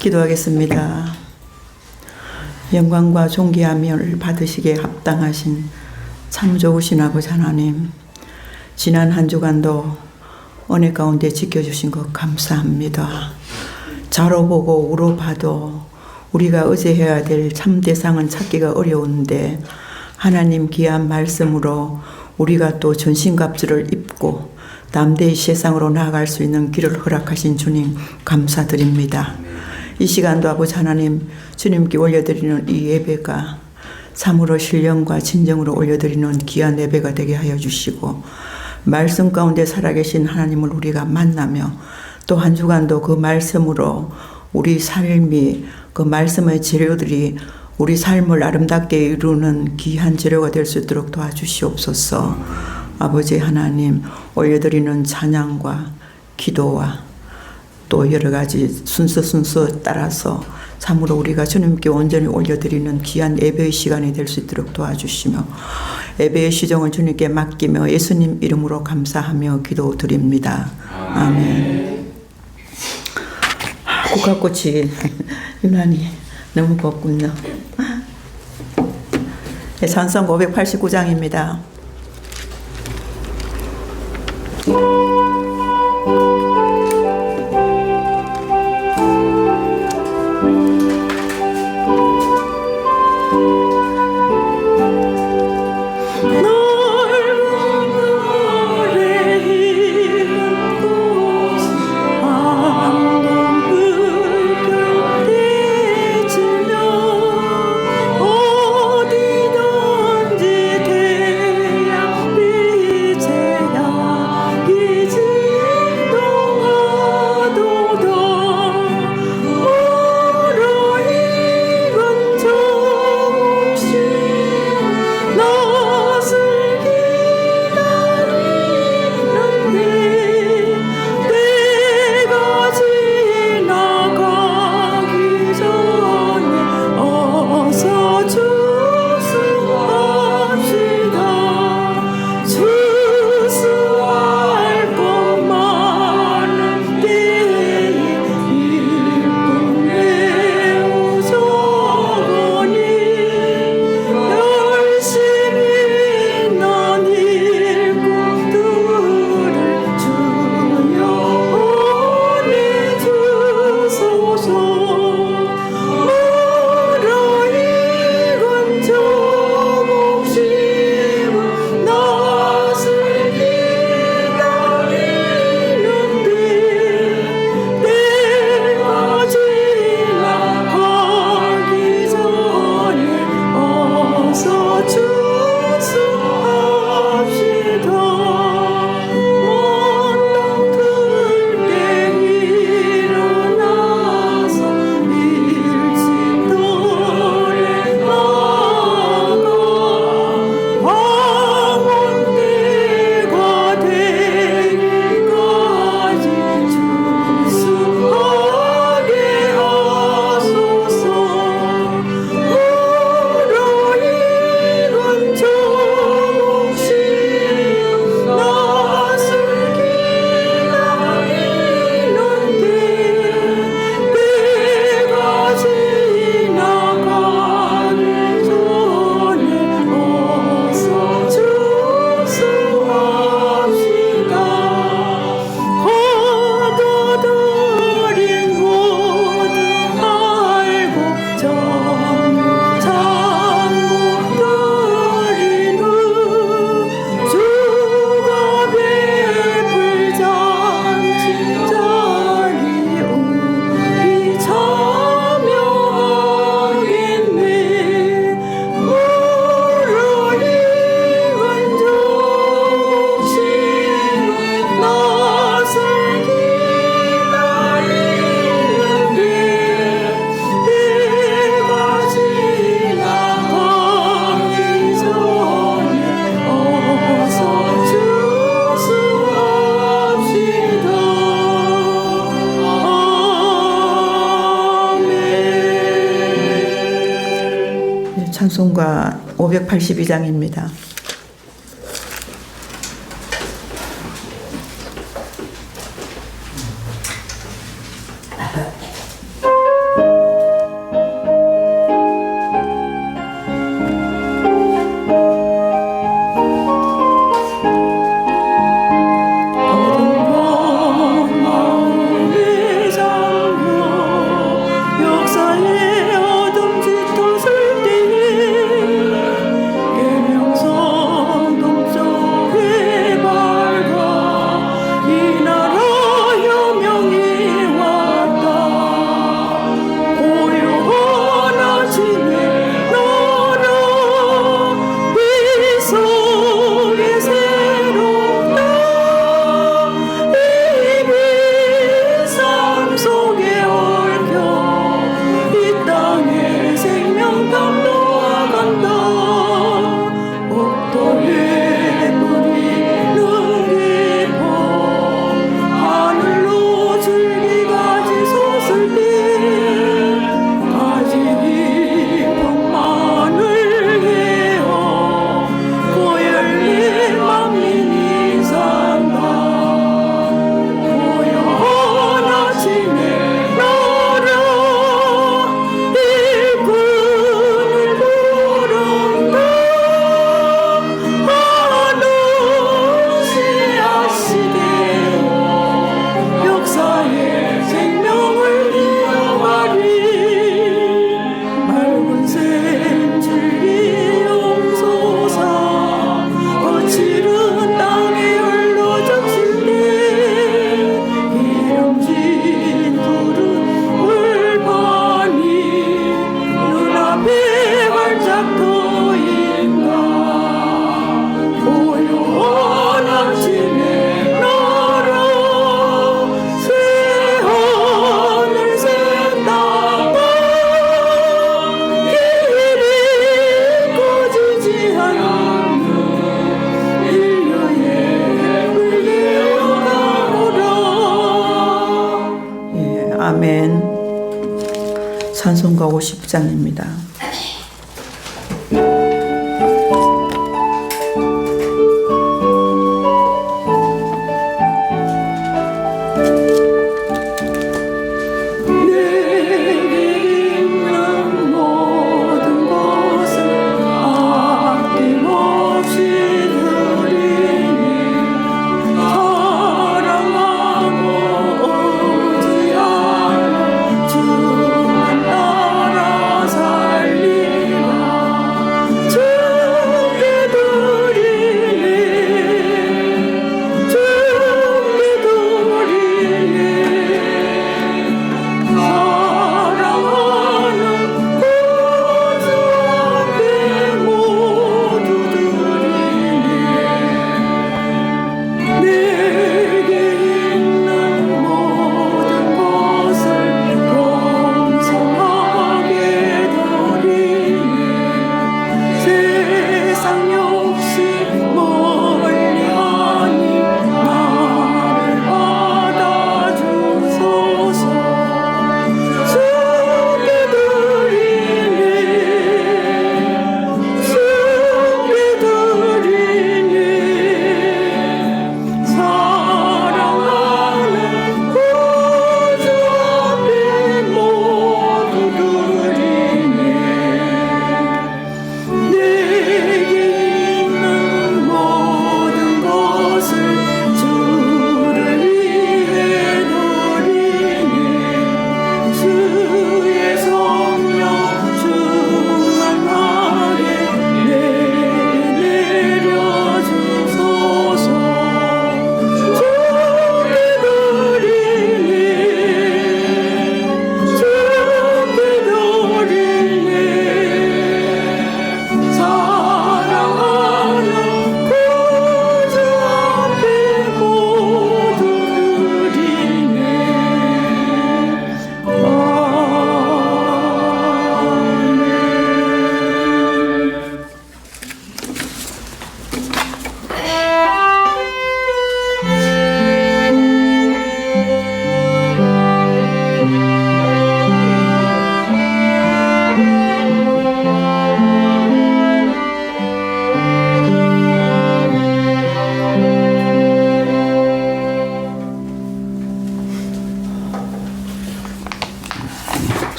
기도하겠습니다. 영광과 존귀함을 받으시기에 합당하신 참 좋으신 아버지 하나님, 지난 한 주간도 은혜 가운데 지켜주신 것 감사합니다. 자로 보고 우로 봐도 우리가 의지해야 될 참 대상은 찾기가 어려운데 하나님 귀한 말씀으로 우리가 또 전신갑주를 입고 담대히 세상으로 나아갈 수 있는 길을 허락하신 주님 감사드립니다. 이 시간도 아버지 하나님 주님께 올려드리는 이 예배가 참으로 신령과 진정으로 올려드리는 귀한 예배가 되게 하여 주시고, 말씀 가운데 살아계신 하나님을 우리가 만나며 또 한 주간도 그 말씀으로 우리 삶이, 그 말씀의 재료들이 우리 삶을 아름답게 이루는 귀한 재료가 될 수 있도록 도와주시옵소서. 아버지 하나님, 올려드리는 찬양과 기도와 또 여러 가지 순서 따라서 참으로 우리가 주님께 온전히 올려드리는 귀한 예배의 시간이 될 수 있도록 도와주시며, 예배의 시정을 주님께 맡기며 예수님 이름으로 감사하며 기도드립니다. 아멘. 국화꽃이 유난히 너무 곱군요. 찬송 589장입니다. 찬송가 582장입니다. 찬송가 50장입니다.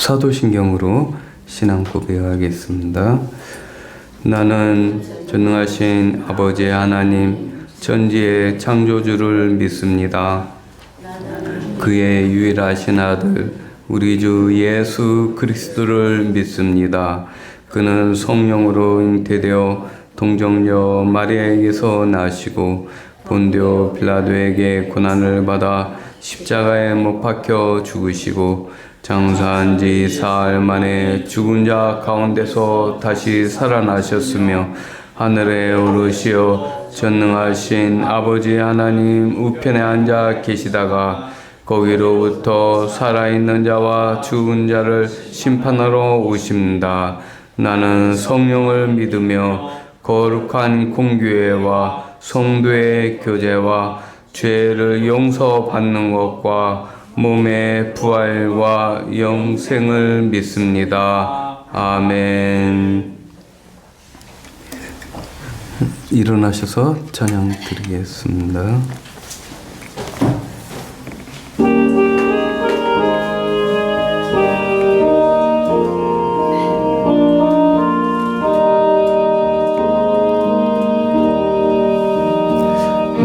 사도신경으로 신앙 고백하겠습니다. 나는 전능하신 아버지 하나님 천지의 창조주를 믿습니다. 그의 유일하신 아들 우리 주 예수 그리스도를 믿습니다. 그는 성령으로 잉태되어 동정녀 마리아에게서 나시고 본디오 빌라도에게 고난을 받아 십자가에 못 박혀 죽으시고 장사한 지 사흘 만에 죽은 자 가운데서 다시 살아나셨으며 하늘에 오르시어 전능하신 아버지 하나님 우편에 앉아 계시다가 거기로부터 살아있는 자와 죽은 자를 심판하러 오십니다. 나는 성령을 믿으며 거룩한 공교회와 성도의 교제와 죄를 용서받는 것과 몸의 부활과 영생을 믿습니다. 아멘. 일어나셔서 찬양 드리겠습니다.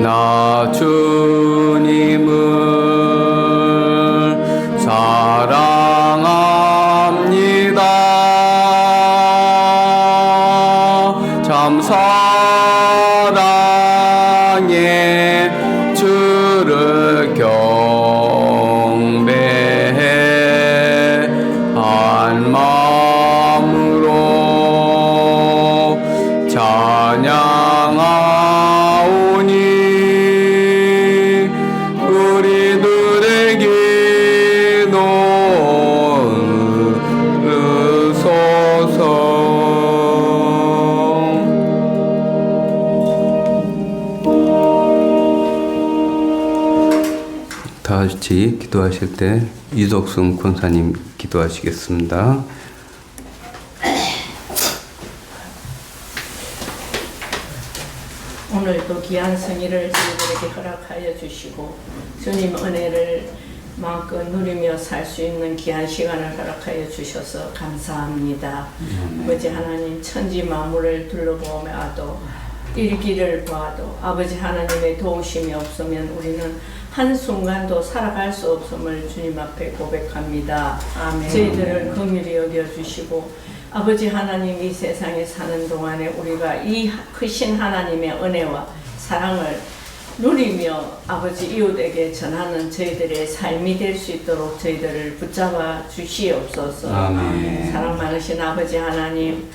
나 주님을 사랑합니다. 참 사랑해 주를 경배해 한 마음으로 찬양하오니 우리들에게도 다 같이 기도하실 때 이덕순 권사님 기도하시겠습니다. 오늘도 귀한 성의를 저희들에게 허락하여 주시고 주님 은혜를 마음껏 누리며 살 수 있는 귀한 시간을 허락하여 주셔서 감사합니다. 아버지 하나님 천지 만물을 둘러보아도 일기를 봐도 아버지 하나님의 도우심이 없으면 우리는 한순간도 살아갈 수 없음을 주님 앞에 고백합니다. 아멘. 저희들을 긍휼히 여겨주시고 아버지 하나님 이 세상에 사는 동안에 우리가 이 크신 하나님의 은혜와 사랑을 누리며 아버지 이웃에게 전하는 저희들의 삶이 될 수 있도록 저희들을 붙잡아 주시옵소서. 아멘. 사랑 많으신 아버지 하나님,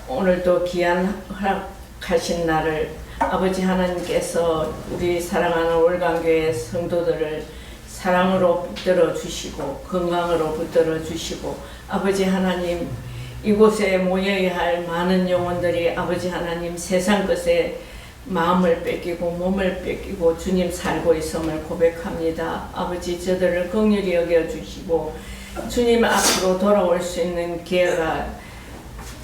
오늘도 귀한 허락하신 날을 아버지 하나님께서 우리 사랑하는 올강교회 성도들을 사랑으로 붙들어 주시고 건강으로 붙들어 주시고 아버지 하나님 이곳에 모여야 할 많은 영혼들이 아버지 하나님 세상 것에 마음을 뺏기고 몸을 뺏기고 주님 살고 있음을 고백합니다. 아버지 저들을 긍휼히 여겨주시고 주님 앞으로 돌아올 수 있는 기회가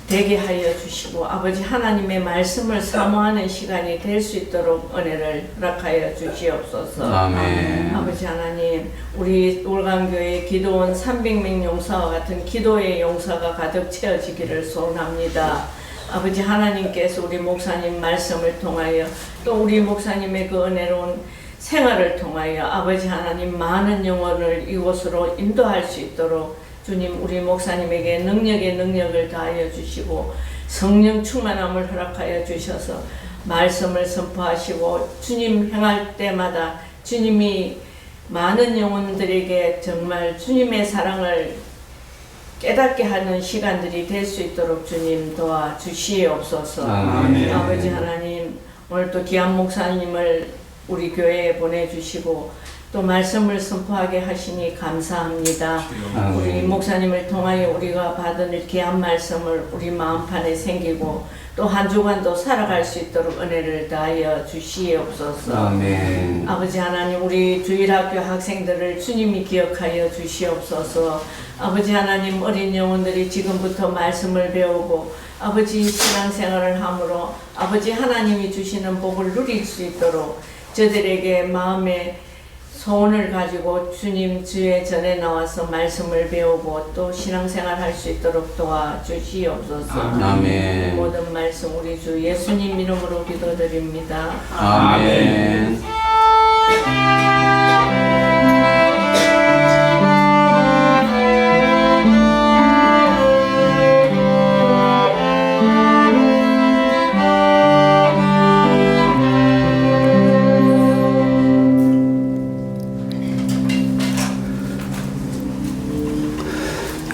되게 하여 주시고 아버지 하나님의 말씀을 사모하는 시간이 될 수 있도록 은혜를 허락하여 주시옵소서. 아멘. 아버지 하나님 우리 울강교회 기도원 300명 용사와 같은 기도의 용사가 가득 채워지기를 소원합니다. 아버지 하나님께서 우리 목사님 말씀을 통하여 또 우리 목사님의 그 은혜로운 생활을 통하여 아버지 하나님 많은 영혼을 이곳으로 인도할 수 있도록 주님 우리 목사님에게 능력의 능력을 다하여 주시고 성령 충만함을 허락하여 주셔서 말씀을 선포하시고 주님 행할 때마다 주님이 많은 영혼들에게 정말 주님의 사랑을 깨닫게 하는 시간들이 될 수 있도록 주님 도와주시옵소서. 아멘. 아버지 하나님 오늘도 귀한 목사님을 우리 교회에 보내주시고 또 말씀을 선포하게 하시니 감사합니다. 아멘. 우리 목사님을 통하여 우리가 받은 귀한 말씀을 우리 마음판에 생기고 또 한 주간도 살아갈 수 있도록 은혜를 다하여 주시옵소서. 아멘. 아버지 하나님 우리 주일학교 학생들을 주님이 기억하여 주시옵소서. 아버지 하나님 어린 영혼들이 지금부터 말씀을 배우고 아버지 신앙생활을 함으로 아버지 하나님이 주시는 복을 누릴 수 있도록 저들에게 마음의 소원을 가지고 주님 주의 전에 나와서 말씀을 배우고 또 신앙생활 할 수 있도록 도와주시옵소서. 아멘. 모든 말씀 우리 주 예수님 이름으로 기도드립니다. 아멘.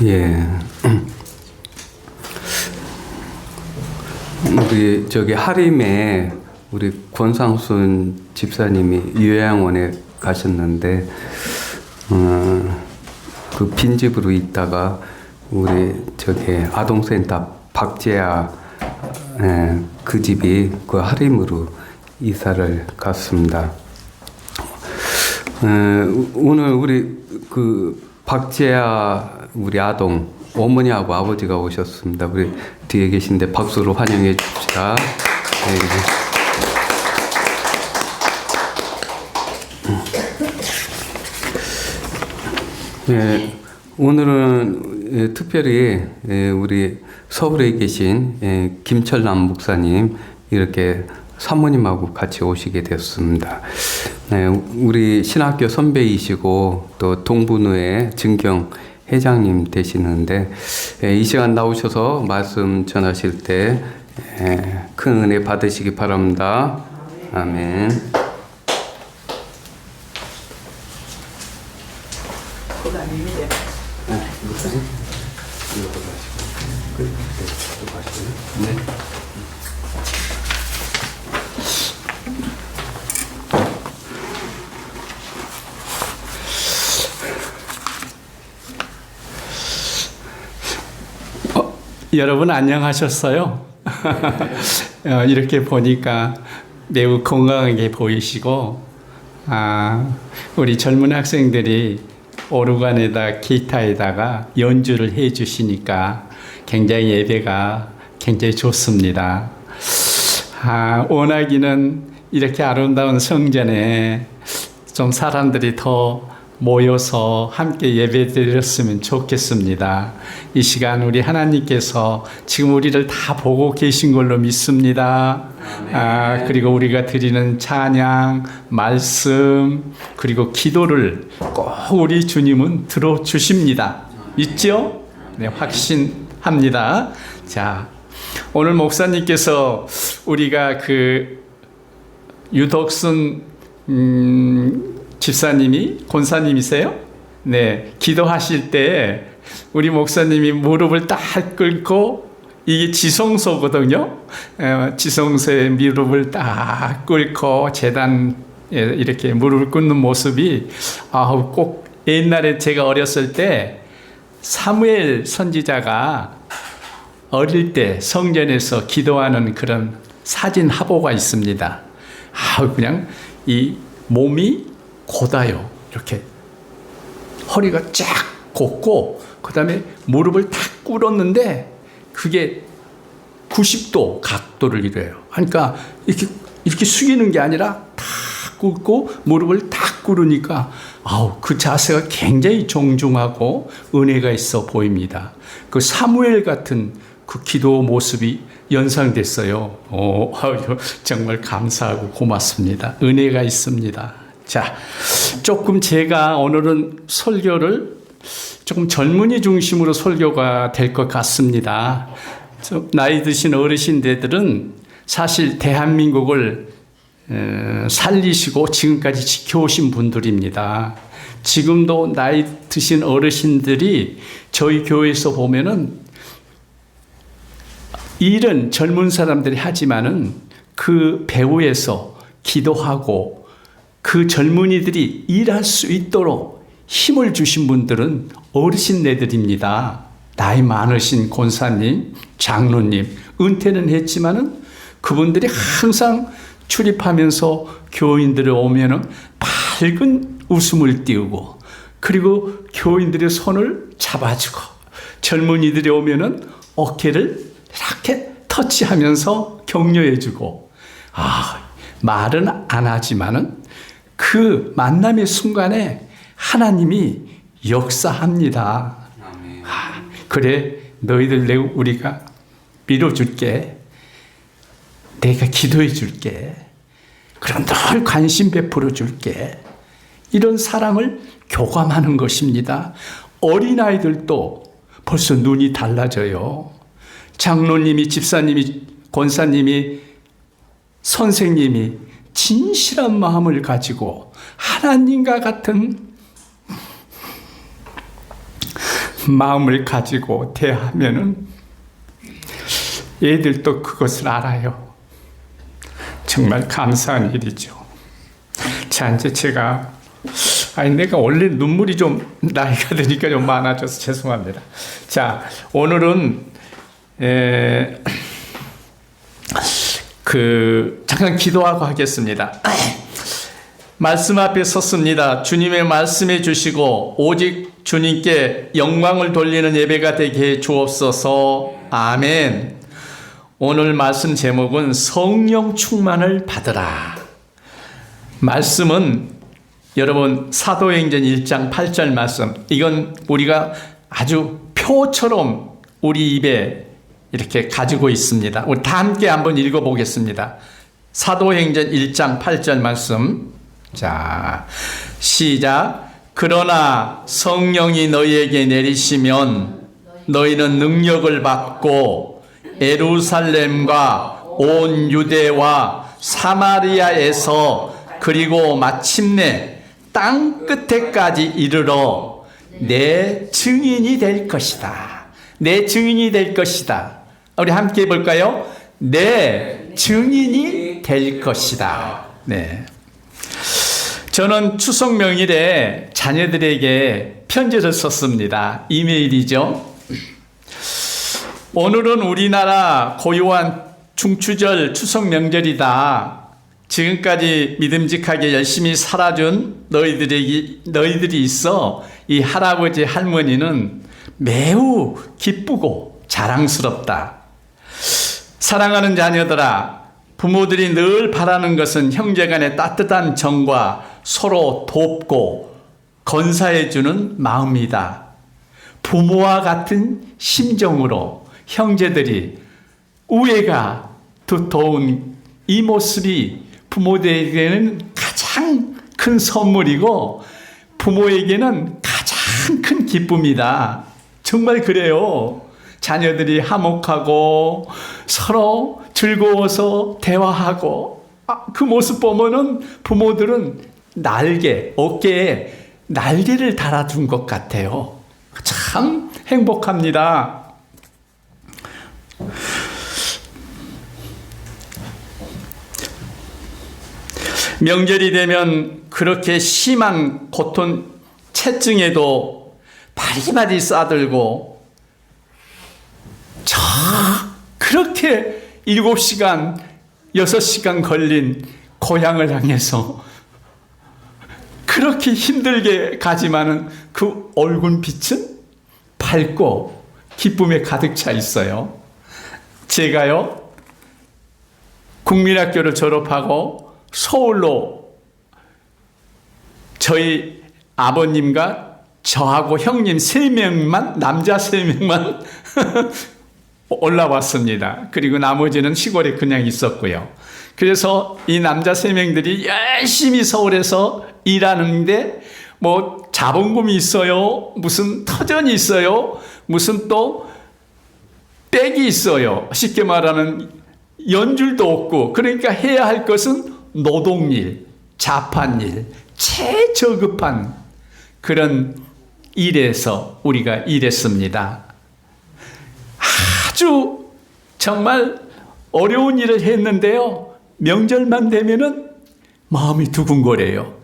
예. 우리 저기 하림에 우리 권상순 집사님이 요양원에 가셨는데 그 빈집으로 있다가 우리 저기 아동센터 박재아 그 집이 그 하림으로 이사를 갔습니다. 오늘 우리 그 박재아 우리 아동 어머니하고 아버지가 오셨습니다. 우리 뒤에 계신데 박수로 환영해 줍시다. 네, 오늘은 특별히 우리 서울에 계신 김철남 목사님 이렇게 사모님하고 같이 오시게 되었습니다. 네, 우리 신학교 선배이시고 또 동분회 증경 회장님 되시는데 이 시간 나오셔서 말씀 전하실 때 큰 은혜 받으시기 바랍니다. 아멘. 네. 여러분 안녕하셨어요? 이렇게 보니까 매우 건강하게 보이시고 우리 젊은 학생들이 오르간에다 기타에다가 연주를 해 주시니까 굉장히 예배가 굉장히 좋습니다. 원하기는 이렇게 아름다운 성전에 좀 사람들이 더 모여서 함께 예배드렸으면 좋겠습니다. 이 시간 우리 하나님께서 지금 우리를 다 보고 계신 걸로 믿습니다. 그리고 우리가 드리는 찬양, 말씀, 그리고 기도를 꼭 우리 주님은 들어주십니다. 믿죠? 네, 확신합니다. 자, 오늘 목사님께서 우리가 유덕순 집사님이 권사님이세요? 네, 기도하실 때 우리 목사님이 무릎을 딱 꿇고 이게 지성소거든요. 지성소에 무릎을 딱 꿇고 제단에 이렇게 무릎을 꿇는 모습이 꼭 옛날에 제가 어렸을 때 사무엘 선지자가 어릴 때 성전에서 기도하는 그런 사진 화보가 있습니다. 그냥 이 몸이 곧아요. 이렇게 허리가 쫙 곱고 그 다음에 무릎을 탁 꿇었는데 그게 90도 각도를 이뤄요. 그러니까 이렇게 숙이는 게 아니라 탁 꿇고 무릎을 탁 꿇으니까 그 자세가 굉장히 정중하고 은혜가 있어 보입니다. 그 사무엘 같은 그 기도 모습이 연상됐어요. 정말 감사하고 고맙습니다. 은혜가 있습니다. 자, 조금 제가 오늘은 설교를 조금 젊은이 중심으로 설교가 될 것 같습니다. 나이 드신 어르신들은 사실 대한민국을 살리시고 지금까지 지켜오신 분들입니다. 지금도 나이 드신 어르신들이 저희 교회에서 보면은 일은 젊은 사람들이 하지만은 그 배후에서 기도하고 그 젊은이들이 일할 수 있도록 힘을 주신 분들은 어르신네들입니다. 나이 많으신 권사님, 장로님, 은퇴는 했지만은 그분들이 항상 출입하면서 교인들이 오면은 밝은 웃음을 띄우고 그리고 교인들의 손을 잡아주고 젊은이들이 오면은 어깨를 이렇게 터치하면서 격려해주고 말은 안 하지만은 그 만남의 순간에 하나님이 역사합니다. 그래 너희들 우리가 밀어줄게. 내가 기도해 줄게. 그럼 늘 관심 베풀어 줄게. 이런 사랑을 교감하는 것입니다. 어린아이들도 벌써 눈이 달라져요. 장로님이, 집사님이, 권사님이, 선생님이 진실한 마음을 가지고 하나님과 같은 마음을 가지고 대하면은 애들도 그것을 알아요. 정말 감사한 일이죠. 자, 이제 제가 내가 원래 눈물이 좀 나이가 드니까 좀 많아져서 죄송합니다. 자, 오늘은 잠깐 기도하고 하겠습니다. 말씀 앞에 섰습니다. 주님의 말씀해 주시고 오직 주님께 영광을 돌리는 예배가 되게 해 주옵소서. 아멘. 오늘 말씀 제목은 성령 충만을 받으라. 말씀은 여러분 사도행전 1장 8절 말씀, 이건 우리가 아주 표처럼 우리 입에 이렇게 가지고 있습니다. 우리 다 함께 한번 읽어보겠습니다. 사도행전 1장 8절 말씀. 자, 시작. 그러나 성령이 너희에게 내리시면 너희는 능력을 받고 예루살렘과 온 유대와 사마리아에서 그리고 마침내 땅 끝에까지 이르러 내 증인이 될 것이다. 내 증인이 될 것이다. 우리 함께 해볼까요? 내 증인이 될 것이다. 네. 저는 추석 명일에 자녀들에게 편지를 썼습니다. 이메일이죠. 오늘은 우리나라 고요한 중추절 추석 명절이다. 지금까지 믿음직하게 열심히 살아준 너희들이 있어 이 할아버지 할머니는 매우 기쁘고 자랑스럽다. 사랑하는 자녀들아, 부모들이 늘 바라는 것은 형제간의 따뜻한 정과 서로 돕고 건사해주는 마음이다. 부모와 같은 심정으로 형제들이 우애가 두터운 이 모습이 부모들에게는 가장 큰 선물이고 부모에게는 가장 큰 기쁨이다. 정말 그래요. 자녀들이 화목하고 서로 즐거워서 대화하고 그 모습 보면은 부모들은 어깨에 날개를 달아준 것 같아요. 참 행복합니다. 명절이 되면 그렇게 심한 고통, 체증에도 바리바리 싸들고 그렇게 7시간, 6시간 걸린 고향을 향해서 그렇게 힘들게 가지만은 그 얼굴 빛은 밝고 기쁨에 가득 차 있어요. 제가요, 국민학교를 졸업하고 서울로 저희 아버님과 저하고 형님 3명만, 남자 3명만 올라왔습니다. 그리고 나머지는 시골에 그냥 있었고요. 그래서 이 남자 3명들이 열심히 서울에서 일하는데 뭐 자본금이 있어요, 무슨 터전이 있어요, 무슨 또 백이 있어요. 쉽게 말하는 연줄도 없고, 그러니까 해야 할 것은 노동일, 자판일, 최저급한 그런 일에서 우리가 일했습니다. 아주 정말 어려운 일을 했는데요, 명절만 되면은 마음이 두근거려요.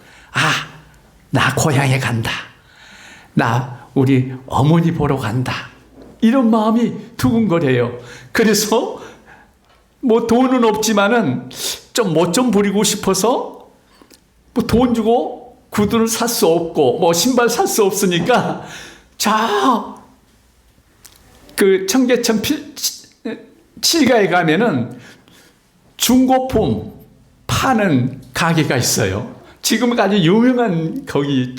나 고향에 간다. 나 우리 어머니 보러 간다. 이런 마음이 두근거려요. 그래서 뭐 돈은 없지만은 좀 멋 좀 부리고 싶어서 뭐 돈 주고 구두를 살 수 없고 뭐 신발 살 수 없으니까 그 청계천 칠가에 가면은 중고품 파는 가게가 있어요. 지금 아주 유명한 거기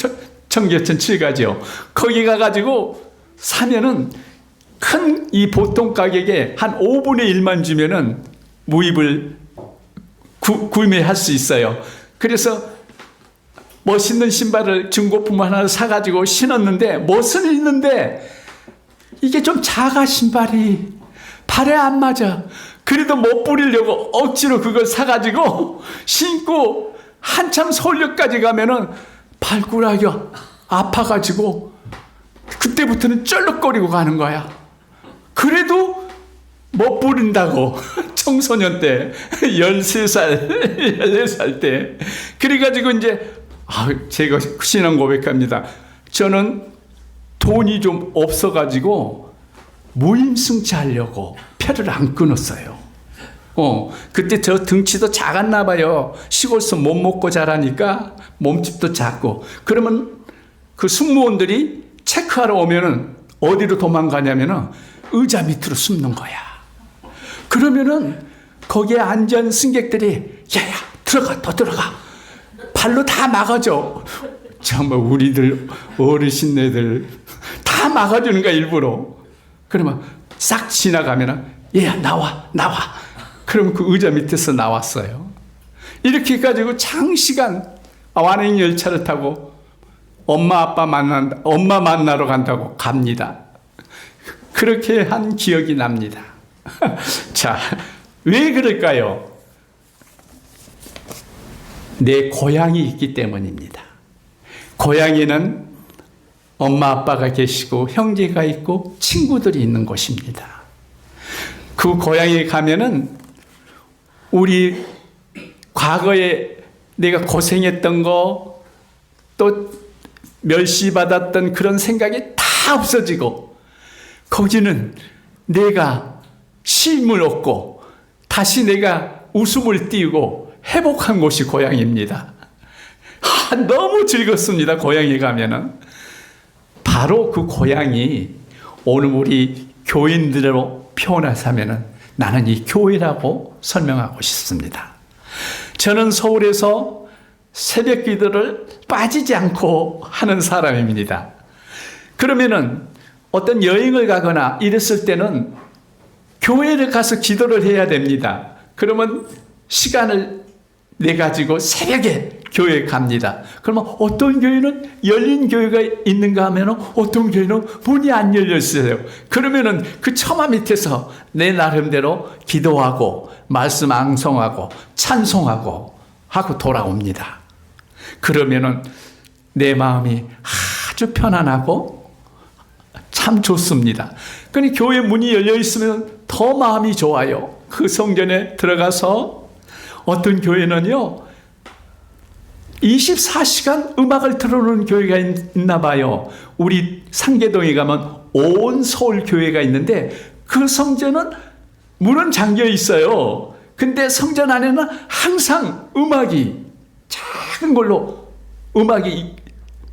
청계천 칠가죠. 거기 가가지고 사면은 큰 이 보통 가격에 한 5분의 1만 주면은 무입을 구매할 수 있어요. 그래서 멋있는 신발을 중고품 하나 사가지고 신었는데 멋은 있는데 이게 좀 작아, 신발이 발에 안 맞아. 그래도 못 부리려고 억지로 그걸 사가지고 신고 한참 서울역까지 가면은 발가락이 아파가지고 그때부터는 쩔룩거리고 가는 거야. 그래도 못 부린다고. 청소년 때 13살 14살 때. 그래가지고 이제 제가 신앙 고백합니다. 저는 돈이 좀 없어가지고 무임승차 하려고 표를 안 끊었어요. 그때 저 등치도 작았나 봐요. 시골서 못 먹고 자라니까 몸집도 작고. 그러면 그 승무원들이 체크하러 오면은 어디로 도망가냐면은 의자 밑으로 숨는 거야. 그러면은 거기에 앉은 승객들이 야야 들어가, 더 들어가. 발로 다 막아줘. 정말 우리들 어르신네들 다 막아주는 거야, 일부러. 그러면 싹 지나가면은 얘야 나와. 그러면 그 의자 밑에서 나왔어요. 이렇게 해가지고 장시간 완행 열차를 타고 엄마 만나러 간다고 갑니다. 그렇게 한 기억이 납니다. 자, 왜 그럴까요? 내 고향이 있기 때문입니다. 고향에는 엄마 아빠가 계시고 형제가 있고 친구들이 있는 곳입니다. 그 고향에 가면은 우리 과거에 내가 고생했던 거, 또 멸시받았던 그런 생각이 다 없어지고, 거기는 내가 쉼을 얻고 다시 내가 웃음을 띄우고 회복한 곳이 고향입니다. 너무 즐겁습니다. 고향에 가면은 바로 그 고향이 오늘 우리 교인들로 표현하자면은 나는 이 교회라고 설명하고 싶습니다. 저는 서울에서 새벽 기도를 빠지지 않고 하는 사람입니다. 그러면은 어떤 여행을 가거나 이랬을 때는 교회를 가서 기도를 해야 됩니다. 그러면 시간을 내 가지고 새벽에 교회에 갑니다. 그러면 어떤 교회는 열린 교회가 있는가 하면 어떤 교회는 문이 안 열려 있어요. 그러면은 그 처마 밑에서 내 나름대로 기도하고 말씀 앙송하고 찬송하고 하고 돌아옵니다. 그러면은 내 마음이 아주 편안하고 참 좋습니다. 그러니 교회 문이 열려 있으면 더 마음이 좋아요. 그 성전에 들어가서 어떤 교회는요 24시간 음악을 틀어놓은 교회가 있나 봐요. 우리 상계동에 가면 온 서울 교회가 있는데 그 성전은 문은 잠겨 있어요. 근데 성전 안에는 항상 음악이 작은 걸로 음악이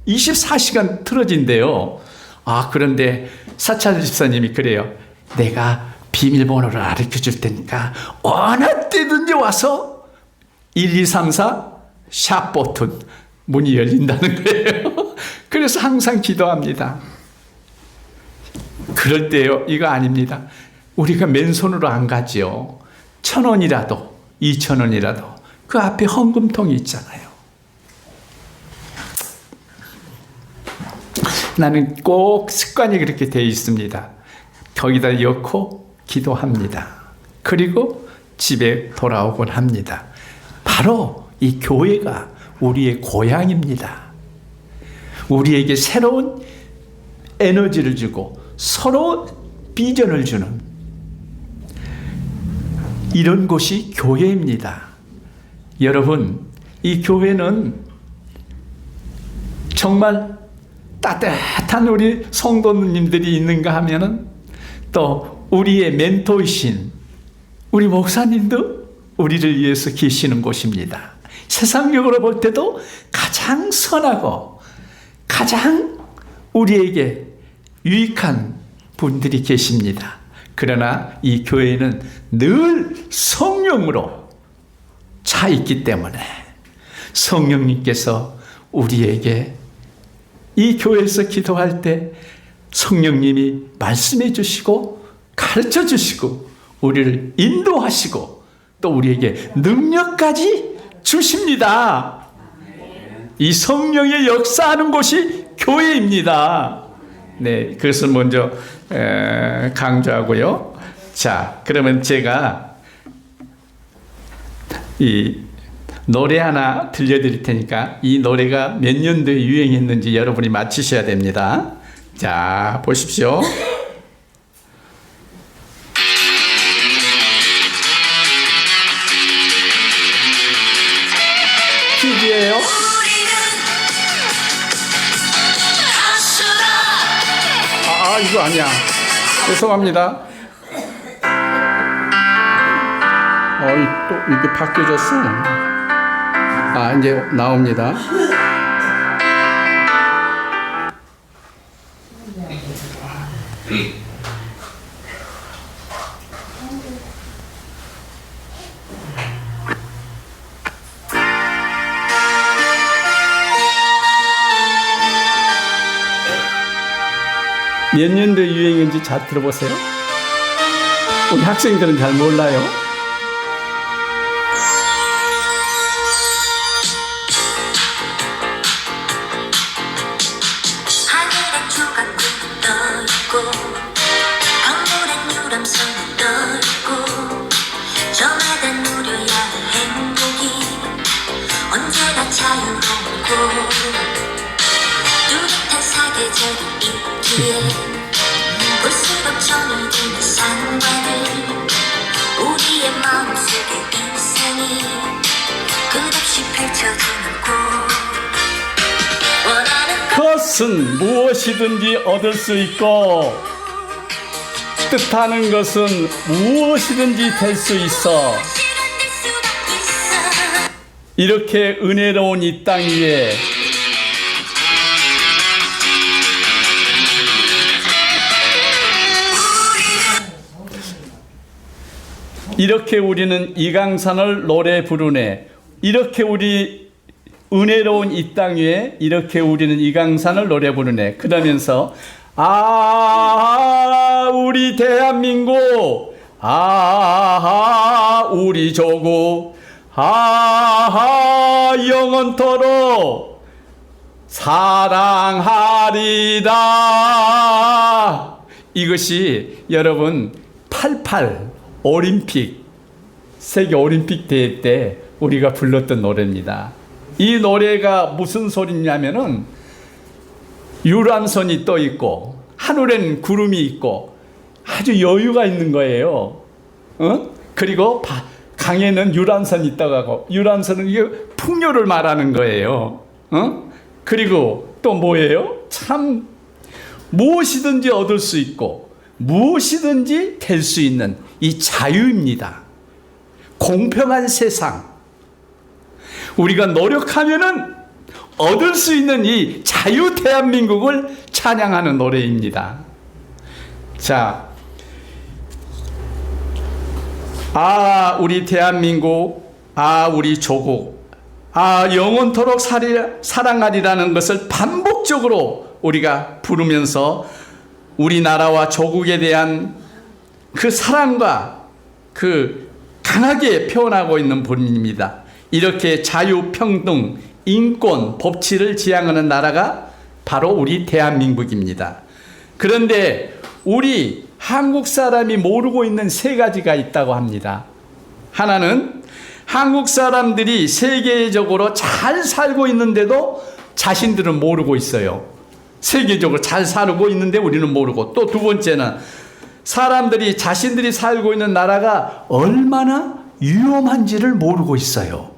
24시간 틀어진대요. 아, 그런데 사찰 집사님이 그래요. 내가 비밀번호를 가르쳐 줄 테니까 어느 때든지 와서 1, 2, 3, 4 샵 버튼 문이 열린다는 거예요. 그래서 항상 기도합니다. 그럴 때요, 이거 아닙니다. 우리가 맨손으로 안 가지요. 1,000원이라도 2,000원이라도 그 앞에 헌금통이 있잖아요. 나는 꼭 습관이 그렇게 되어 있습니다. 거기다 넣고 기도합니다. 그리고 집에 돌아오곤 합니다. 바로 이 교회가 우리의 고향입니다. 우리에게 새로운 에너지를 주고 서로 비전을 주는 이런 곳이 교회입니다. 여러분, 이 교회는 정말 따뜻한 우리 성도님들이 있는가 하면은 또 우리의 멘토이신 우리 목사님도 우리를 위해서 계시는 곳입니다. 세상적으로 볼 때도 가장 선하고 가장 우리에게 유익한 분들이 계십니다. 그러나 이 교회는 늘 성령으로 차 있기 때문에 성령님께서 우리에게 이 교회에서 기도할 때 성령님이 말씀해 주시고 가르쳐 주시고 우리를 인도하시고 또 우리에게 능력까지 주십니다. 이 성령의 역사하는 곳이 교회입니다. 네, 그것을 먼저 강조하고요. 자, 그러면 제가 이 노래 하나 들려드릴 테니까 이 노래가 몇 년도에 유행했는지 여러분이 맞히셔야 됩니다. 자, 보십시오. 퀴즈예요. 이거 아니야. 죄송합니다. 또 이게 바뀌어졌어. 이제 나옵니다. 몇 년도 유행인지 잘 들어보세요. 우리 학생들은 잘 몰라요. 하늘의 조각구름 떠있고 황홀한 유람선을 떠있고 저마다 누려야 할 행복이 언제나 자유롭고 뚜렷한 사계절이 있기에 볼수록 정이 드는 상관을 우리의 마음속의 일상이 끝없이 펼쳐지는 곳 원하는 것은 무엇이든지 얻을 수 있고 뜻하는 것은 무엇이든지 될 수 있어. 실현될 수밖에 있어 이렇게 은혜로운 이 땅 위에 이렇게 우리는 이강산을 노래 부르네. 이렇게 우리 은혜로운 이 땅 위에 이렇게 우리는 이강산을 노래 부르네. 그러면서 우리 대한민국, 우리 조국, 영원토록 사랑하리라. 이것이 여러분 88 올림픽, 세계 올림픽 대회 때 우리가 불렀던 노래입니다. 이 노래가 무슨 소리냐면은 유람선이 떠 있고 하늘엔 구름이 있고 아주 여유가 있는 거예요. 그리고 강에는 유람선이 있다고 하고, 유람선은 이게 풍요를 말하는 거예요. 그리고 또 뭐예요? 참 무엇이든지 얻을 수 있고 무엇이든지 될 수 있는 이 자유입니다. 공평한 세상. 우리가 노력하면은 얻을 수 있는 이 자유 대한민국을 찬양하는 노래입니다. 자, 우리 대한민국, 우리 조국, 영원토록 사랑하리라는 것을 반복적으로 우리가 부르면서 우리나라와 조국에 대한 그 사랑과 그 강하게 표현하고 있는 분입니다. 이렇게 자유, 평등, 인권, 법치를 지향하는 나라가 바로 우리 대한민국입니다. 그런데 우리 한국 사람이 모르고 있는 세 가지가 있다고 합니다. 하나는 한국 사람들이 세계적으로 잘 살고 있는데도 자신들은 모르고 있어요. 세계적으로 잘 살고 있는데 우리는 모르고, 또 두 번째는 사람들이 자신들이 살고 있는 나라가 얼마나 위험한지를 모르고 있어요.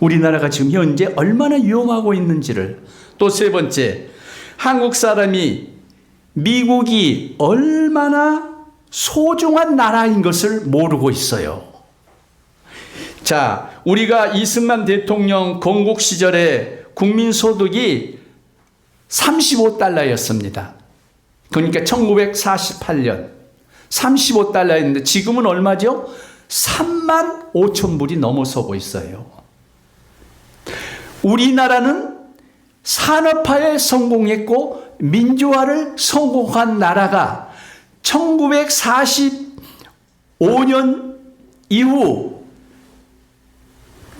우리나라가 지금 현재 얼마나 위험하고 있는지를. 또 세 번째, 한국 사람이 미국이 얼마나 소중한 나라인 것을 모르고 있어요. 자, 우리가 이승만 대통령 건국 시절에 국민소득이 35달러였습니다. 그러니까 1948년 35달러였는데 지금은 얼마죠? 3만 5천 불이 넘어서고 있어요. 우리나라는 산업화에 성공했고 민주화를 성공한 나라가 1945년 이후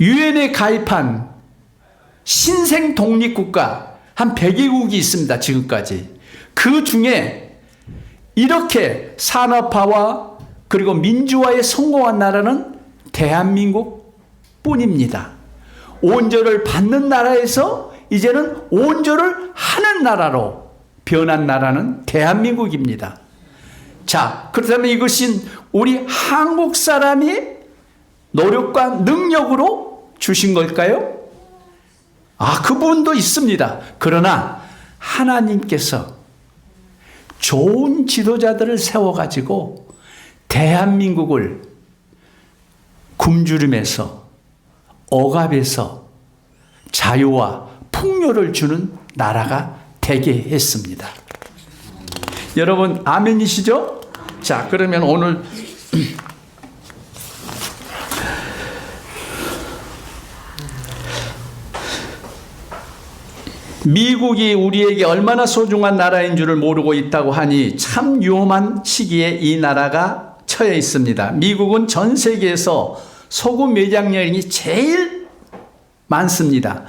유엔에 가입한 신생 독립국가 한 100개국이 있습니다. 지금까지. 그 중에 이렇게 산업화와 그리고 민주화에 성공한 나라는 대한민국 뿐입니다. 온조를 받는 나라에서 이제는 온조를 하는 나라로 변한 나라는 대한민국입니다. 자, 그렇다면 이것은 우리 한국 사람이 노력과 능력으로 주신 걸까요? 그 부분도 있습니다. 그러나 하나님께서 좋은 지도자들을 세워가지고 대한민국을 굶주림에서 억압에서 자유와 풍요를 주는 나라가 되게 했습니다. 여러분 아멘이시죠? 자, 그러면 오늘 미국이 우리에게 얼마나 소중한 나라인 줄을 모르고 있다고 하니 참 위험한 시기에 이 나라가 처해 있습니다. 미국은 전 세계에서 석유 매장량이 제일 많습니다.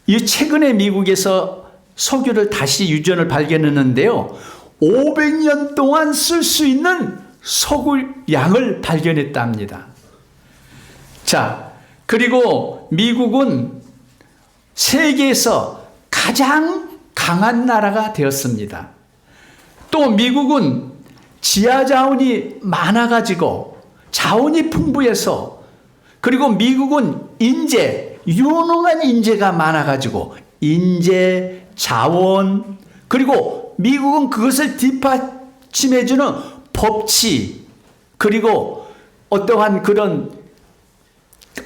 이 최근에 미국에서 석유를 다시 유전을 발견했는데요. 500년 동안 쓸 수 있는 석유 양을 발견했다 합니다. 자, 그리고 미국은 세계에서 가장 강한 나라가 되었습니다. 또 미국은 지하 자원이 많아가지고 자원이 풍부해서, 그리고 미국은 유능한 인재가 많아가지고 인재, 자원, 그리고 미국은 그것을 뒷받침해주는 법치, 그리고 어떠한 그런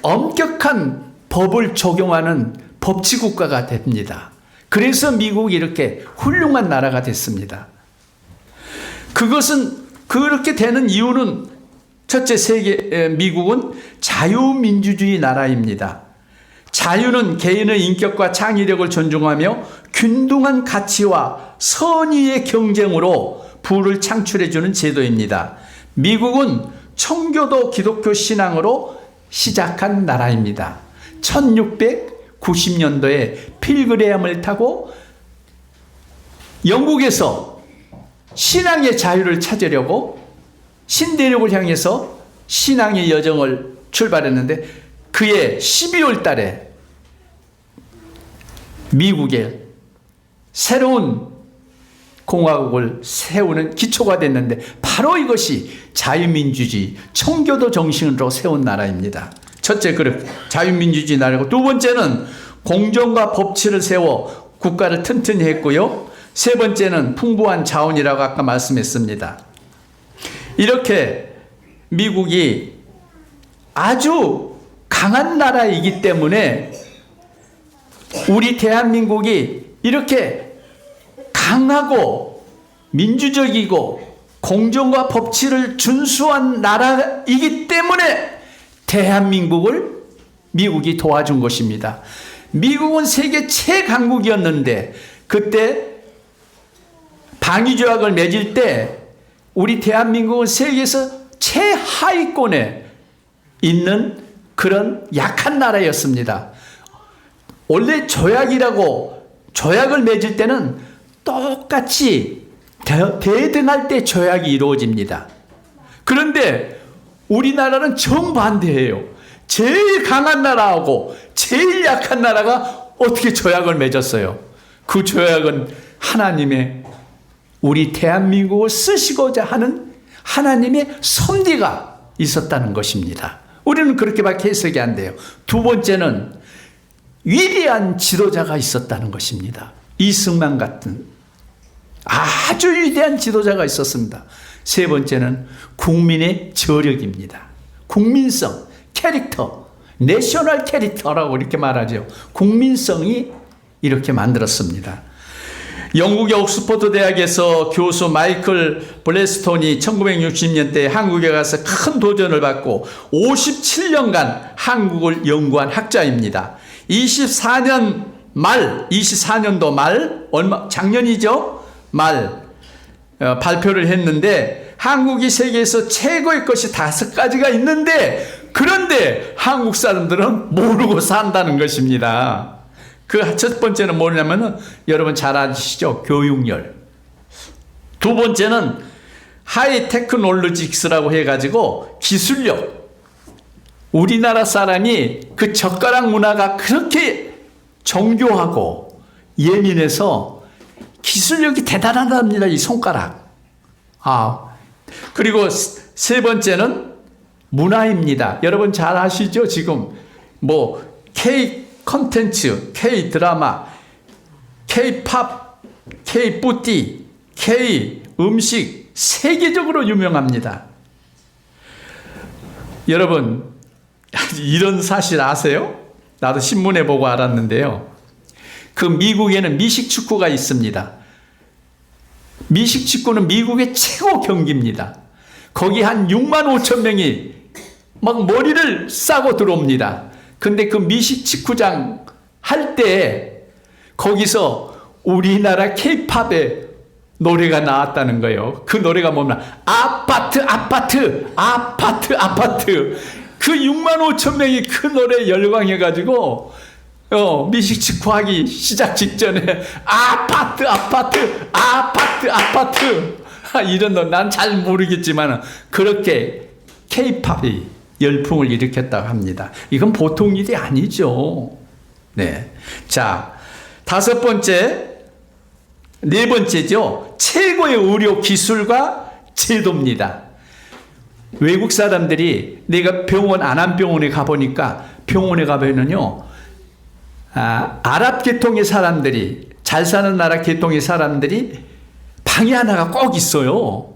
엄격한 법을 적용하는 법치 국가가 됩니다. 그래서 미국이 이렇게 훌륭한 나라가 됐습니다. 그것은 그렇게 되는 이유는 첫째, 미국은 자유민주주의 나라입니다. 자유는 개인의 인격과 창의력을 존중하며 균등한 가치와 선의의 경쟁으로 부를 창출해주는 제도입니다. 미국은 청교도 기독교 신앙으로 시작한 나라입니다. 1690년도에 필그레암을 타고 영국에서 신앙의 자유를 찾으려고 신대륙을 향해서 신앙의 여정을 출발했는데 그해 12월 달에 미국에 새로운 공화국을 세우는 기초가 됐는데 바로 이것이 자유민주주의, 청교도 정신으로 세운 나라입니다. 첫째, 자유민주주의 나라고, 두 번째는 공정과 법치를 세워 국가를 튼튼히 했고요. 세 번째는 풍부한 자원이라고 아까 말씀했습니다. 이렇게 미국이 아주 강한 나라이기 때문에 우리 대한민국이 이렇게 강하고 민주적이고 공정과 법치를 준수한 나라이기 때문에 대한민국을 미국이 도와준 것입니다. 미국은 세계 최강국이었는데 그때 방위조약을 맺을 때 우리 대한민국은 세계에서 최하위권에 있는 그런 약한 나라였습니다. 원래 조약을 맺을 때는 똑같이 대등할 때 조약이 이루어집니다. 그런데 우리나라는 정반대예요. 제일 강한 나라하고 제일 약한 나라가 어떻게 조약을 맺었어요? 그 조약은 하나님의 우리 대한민국을 쓰시고자 하는 하나님의 섭리가 있었다는 것입니다. 우리는 그렇게밖에 해석이 안 돼요. 두 번째는 위대한 지도자가 있었다는 것입니다. 이승만 같은 아주 위대한 지도자가 있었습니다. 세 번째는 국민의 저력입니다. 국민성, 캐릭터, 내셔널 캐릭터라고 이렇게 말하죠. 국민성이 이렇게 만들었습니다. 영국의 옥스퍼드 대학에서 교수 마이클 블래스톤이 1960년대에 한국에 가서 큰 도전을 받고 57년간 한국을 연구한 학자입니다. 24년도 말, 작년이죠? 발표를 했는데 한국이 세계에서 최고의 것이 5가지가 있는데 그런데 한국 사람들은 모르고 산다는 것입니다. 그 첫 번째는 뭐냐면은 여러분 잘 아시죠? 교육열. 두 번째는 하이테크놀로직스라고 해가지고 기술력. 우리나라 사람이 그 젓가락 문화가 그렇게 정교하고 예민해서 기술력이 대단하답니다. 이 손가락. 그리고 세 번째는 문화입니다. 여러분 잘 아시죠? 지금 K 컨텐츠, K 드라마, K 팝, K 푸티, K 음식 세계적으로 유명합니다. 여러분 이런 사실 아세요? 나도 신문에 보고 알았는데요. 그 미국에는 미식축구가 있습니다. 미식축구는 미국의 최고 경기입니다. 거기 한 6만 5천 명이 막 머리를 싸고 들어옵니다. 근데 그 미식축구장 할 때 거기서 우리나라 K-팝의 노래가 나왔다는 거예요. 그 노래가 뭐냐? 아파트. 그 6만 5천 명이 그 노래에 열광해가지고 미식축구 하기 시작 직전에 아파트 이런 거 난 잘 모르겠지만 그렇게 K-팝이 열풍을 일으켰다고 합니다. 이건 보통 일이 아니죠. 네. 자, 네 번째죠. 최고의 의료 기술과 제도입니다. 외국 사람들이 내가 안암병원에 가보니까 병원에 가보면요. 아랍 계통의 사람들이 잘 사는 나라 계통의 사람들이 방이 하나가 꼭 있어요.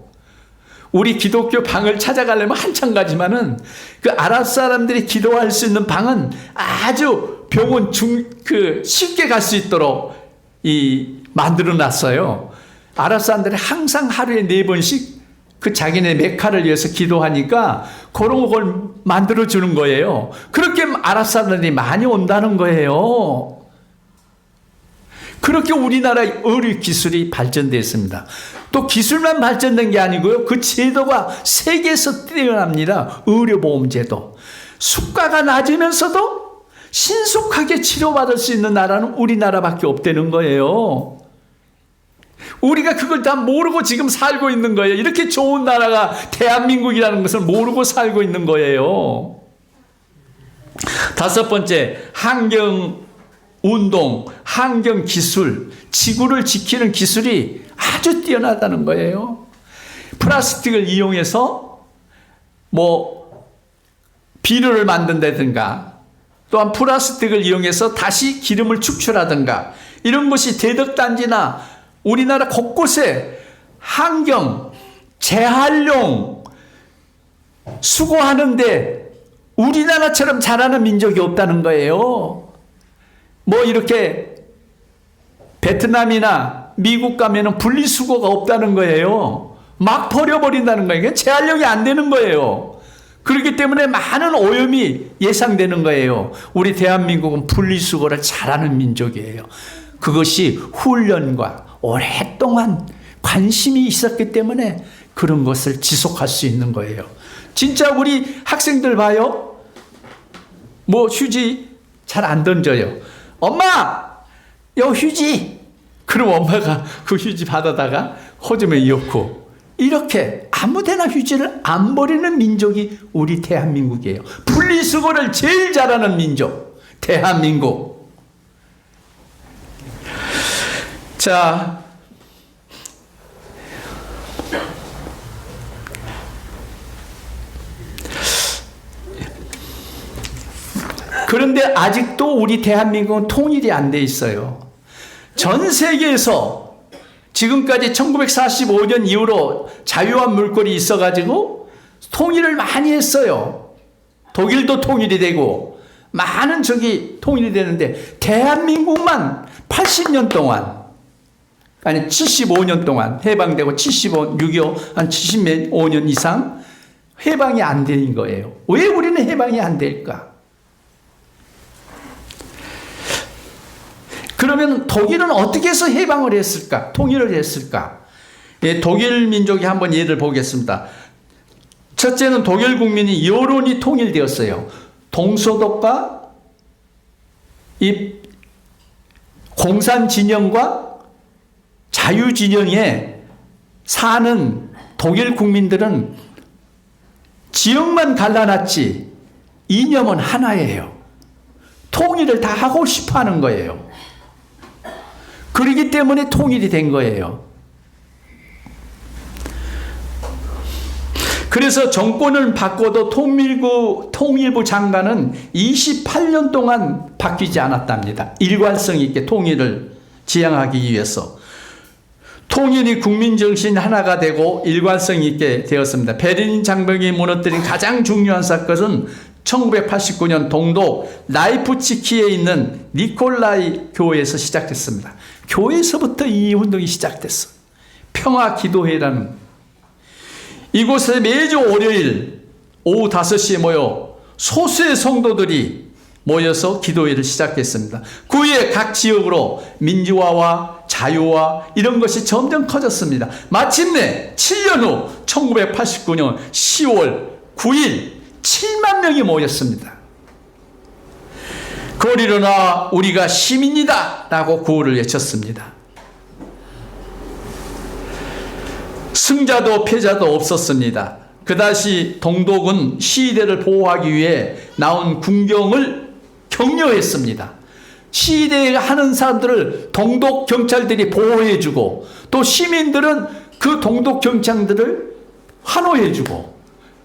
우리 기독교 방을 찾아가려면 한참 가지만은 그 아랍 사람들이 기도할 수 있는 방은 아주 병원 쉽게 갈 수 있도록 만들어 놨어요. 아랍 사람들이 항상 하루에 4번씩 그 자기네 메카를 위해서 기도하니까 그런 걸 만들어주는 거예요. 그렇게 아랍 사람들이 많이 온다는 거예요. 그렇게 우리나라 의료 기술이 발전됐습니다. 또 기술만 발전된 게 아니고요. 그 제도가 세계에서 뛰어납니다. 의료보험제도. 수가가 낮으면서도 신속하게 치료받을 수 있는 나라는 우리나라밖에 없다는 거예요. 우리가 그걸 다 모르고 지금 살고 있는 거예요. 이렇게 좋은 나라가 대한민국이라는 것을 모르고 살고 있는 거예요. 다섯 번째, 환경 운동, 환경 기술, 지구를 지키는 기술이 아주 뛰어나다는 거예요. 플라스틱을 이용해서 비료를 만든다든가, 또한 플라스틱을 이용해서 다시 기름을 축출하든가, 이런 것이 대덕단지나 우리나라 곳곳에 환경, 재활용, 수거하는데 우리나라처럼 잘하는 민족이 없다는 거예요. 이렇게 베트남이나 미국 가면은 분리수거가 없다는 거예요. 막 버려버린다는 거예요. 이게 재활용이 안 되는 거예요. 그렇기 때문에 많은 오염이 예상되는 거예요. 우리 대한민국은 분리수거를 잘하는 민족이에요. 그것이 훈련과 오랫동안 관심이 있었기 때문에 그런 것을 지속할 수 있는 거예요. 진짜 우리 학생들 봐요. 휴지 잘 안 던져요. 엄마! 요 휴지! 그럼 엄마가 그 휴지 받아다가 호주머니에 넣고, 이렇게 아무데나 휴지를 안 버리는 민족이 우리 대한민국이에요. 분리수거를 제일 잘하는 민족, 대한민국. 자, 그런데 아직도 우리 대한민국은 통일이 안 돼 있어요. 전 세계에서 지금까지 1945년 이후로 자유한 물꼬리 있어가지고 통일을 많이 했어요. 독일도 통일이 되고 많은 적이 통일이 되는데 대한민국만 80년 동안, 아니 75년 동안 해방되고 6.25 한 75년 이상 해방이 안 된 거예요. 왜 우리는 해방이 안 될까? 그러면 독일은 어떻게 해서 해방을 했을까? 통일을 했을까? 독일 민족이 한번 예를 보겠습니다. 첫째는 독일 국민이 여론이 통일되었어요. 동서독과 이 공산 진영과 자유 진영에 사는 독일 국민들은 지역만 갈라놨지 이념은 하나예요. 통일을 다 하고 싶어 하는 거예요. 그렇기 때문에 통일이 된 거예요. 그래서 정권을 바꿔도 통일부 장관은 28년 동안 바뀌지 않았답니다. 일관성 있게 통일을 지향하기 위해서. 통일이 국민정신 하나가 되고 일관성 있게 되었습니다. 베를린 장벽이 무너뜨린 가장 중요한 사건은 1989년 동독 라이프치히에 있는 니콜라이 교회에서 시작됐습니다. 교회에서부터 이 운동이 시작됐어. 평화기도회라는. 이곳에 매주 월요일 오후 5시에 모여 소수의 성도들이 모여서 기도회를 시작했습니다. 그 후에 각 지역으로 민주화와 자유화 이런 것이 점점 커졌습니다. 마침내 7년 후 1989년 10월 9일 7만 명이 모였습니다. 거리로 나와 우리가 시민이다 라고 구호를 외쳤습니다. 승자도 패자도 없었습니다. 그다시 동독은 시위대를 보호하기 위해 나온 군경을 격려했습니다. 시위대 하는 사람들을 동독 경찰들이 보호해주고 또 시민들은 그 동독 경찰들을 환호해주고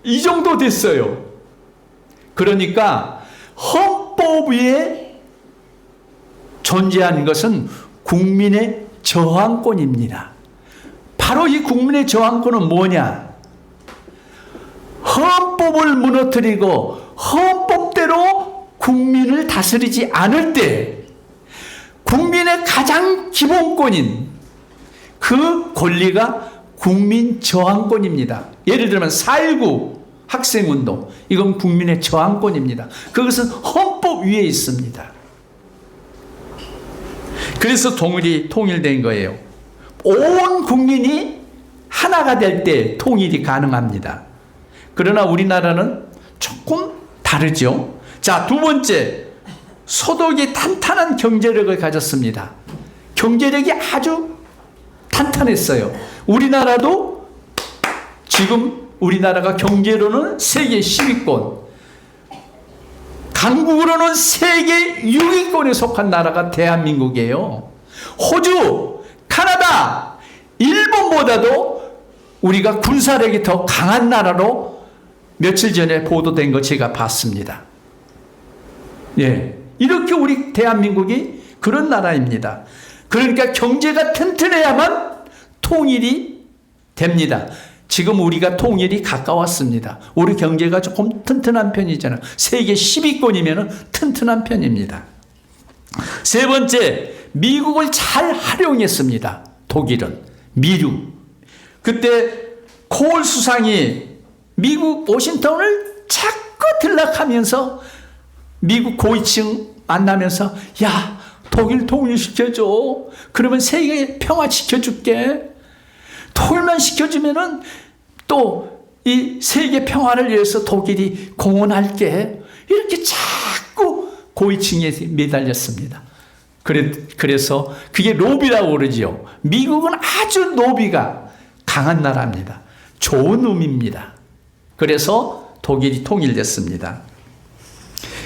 이 정도 됐어요. 그러니까 헌법 위에 존재하는 것은 국민의 저항권입니다. 바로 이 국민의 저항권은 뭐냐? 헌법을 무너뜨리고 헌법대로 국민을 다스리지 않을 때 국민의 가장 기본권인 그 권리가 국민 저항권입니다. 예를 들면 4.19 학생운동, 이건 국민의 저항권입니다. 그것은 헌법 위에 있습니다. 그래서 통일된 거예요. 온 국민이 하나가 될 때 통일이 가능합니다. 그러나 우리나라는 조금 다르죠. 자, 두 번째, 소득이 탄탄한 경제력을 가졌습니다. 경제력이 아주 탄탄했어요. 우리나라도 지금 우리나라가 경제로는 세계 10위권, 강국으로는 세계 6위권에 속한 나라가 대한민국이에요. 호주, 카나다, 일본보다도 우리가 군사력이 더 강한 나라로 며칠 전에 보도된 거 제가 봤습니다. 예, 이렇게 우리 대한민국이 그런 나라입니다. 그러니까 경제가 튼튼해야만 통일이 됩니다. 지금 우리가 통일이 가까웠습니다. 우리 경제가 조금 튼튼한 편이잖아요. 세계 10위권이면 튼튼한 편입니다. 세 번째, 미국을 잘 활용했습니다. 독일은. 미국. 그때 콜 수상이 미국 워싱턴을 자꾸 들락하면서 미국 고위층 만나면서 야, 독일 통일시켜줘. 그러면 세계 평화 시켜줄게. 통일만 시켜주면은 또 이 세계 평화를 위해서 독일이 공헌할게. 이렇게 자꾸 고위층에 매달렸습니다. 그래서 그게 로비라고 그러지요. 미국은 아주 로비가 강한 나라입니다. 좋은 의미입니다. 그래서 독일이 통일됐습니다.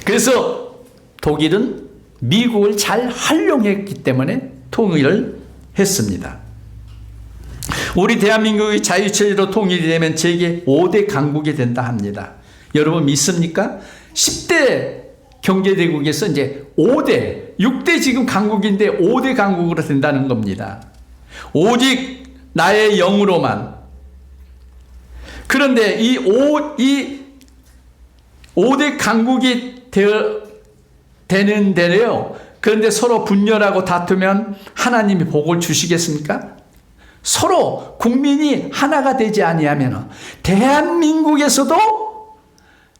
그래서 독일은 미국을 잘 활용했기 때문에 통일을 했습니다. 우리 대한민국이 자유체제로 통일이 되면 세계 5대 강국이 된다 합니다. 여러분 믿습니까? 10대 경제대국에서 이제 5대, 6대 지금 강국인데 5대 강국으로 된다는 겁니다. 오직 나의 영으로만. 그런데 이 5대 강국이 되는 데래요. 그런데 서로 분열하고 다투면 하나님이 복을 주시겠습니까? 서로 국민이 하나가 되지 아니하면 대한민국에서도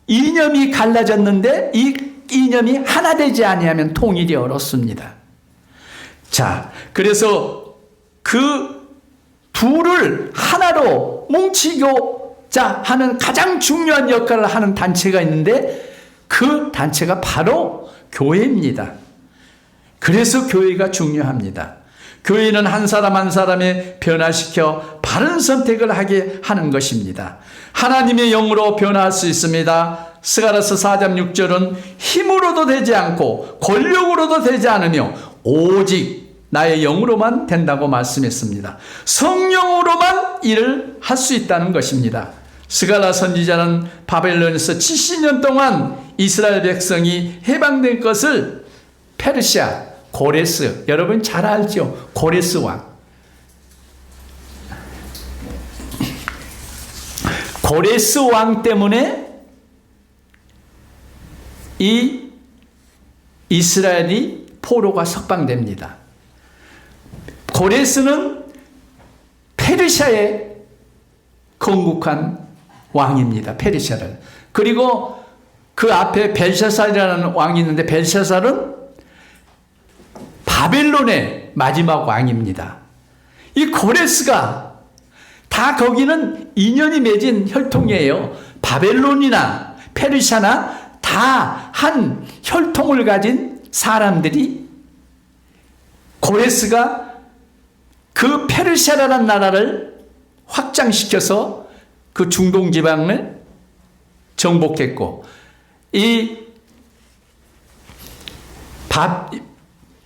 이념이 갈라졌는데 이 이념이 하나 되지 아니하면 통일이 어렵습니다. 자, 그래서 그 둘을 하나로 뭉치고자 하는 가장 중요한 역할을 하는 단체가 있는데 그 단체가 바로 교회입니다. 그래서 교회가 중요합니다. 교회는 한 사람 한 사람에 변화시켜 바른 선택을 하게 하는 것입니다. 하나님의 영으로 변화할 수 있습니다. 스가랴서 4장 6절은 힘으로도 되지 않고 권력으로도 되지 않으며 오직 나의 영으로만 된다고 말씀했습니다. 성령으로만 일을 할 수 있다는 것입니다. 스가랴 선지자는 바벨론에서 70년 동안 이스라엘 백성이 해방된 것을 페르시아 고레스, 여러분 잘 알죠? 고레스 왕. 고레스 왕 때문에 이 이스라엘이 포로가 석방됩니다. 고레스는 페르시아에 건국한 왕입니다. 페르시아를. 그리고 그 앞에 벨샤살이라는 왕이 있는데 벨샤살은 바벨론의 마지막 왕입니다. 이 고레스가 다 거기는 인연이 맺은 혈통이에요. 바벨론이나 페르시아나 다 한 혈통을 가진 사람들이 고레스가 그 페르시아라는 나라를 확장시켜서 그 중동 지방을 정복했고 이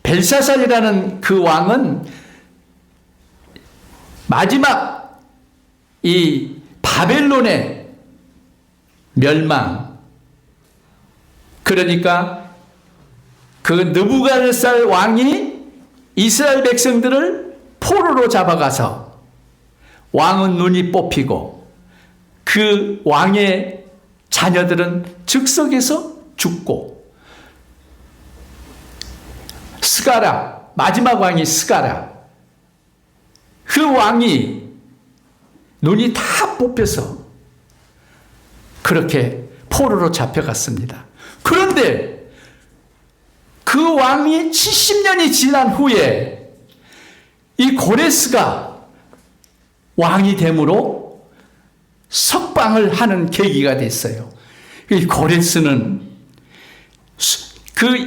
벨사살이라는 그 왕은 마지막 이 바벨론의 멸망, 그러니까 그 느부갓네살 왕이 이스라엘 백성들을 포로로 잡아가서 왕은 눈이 뽑히고 그 왕의 자녀들은 즉석에서 죽고 스가랴, 마지막 왕이 스가랴, 그 왕이 눈이 다 뽑혀서 그렇게 포로로 잡혀갔습니다. 그런데 그 왕이 70년이 지난 후에 이 고레스가 왕이 됨으로 석방을 하는 계기가 됐어요. 이 고레스는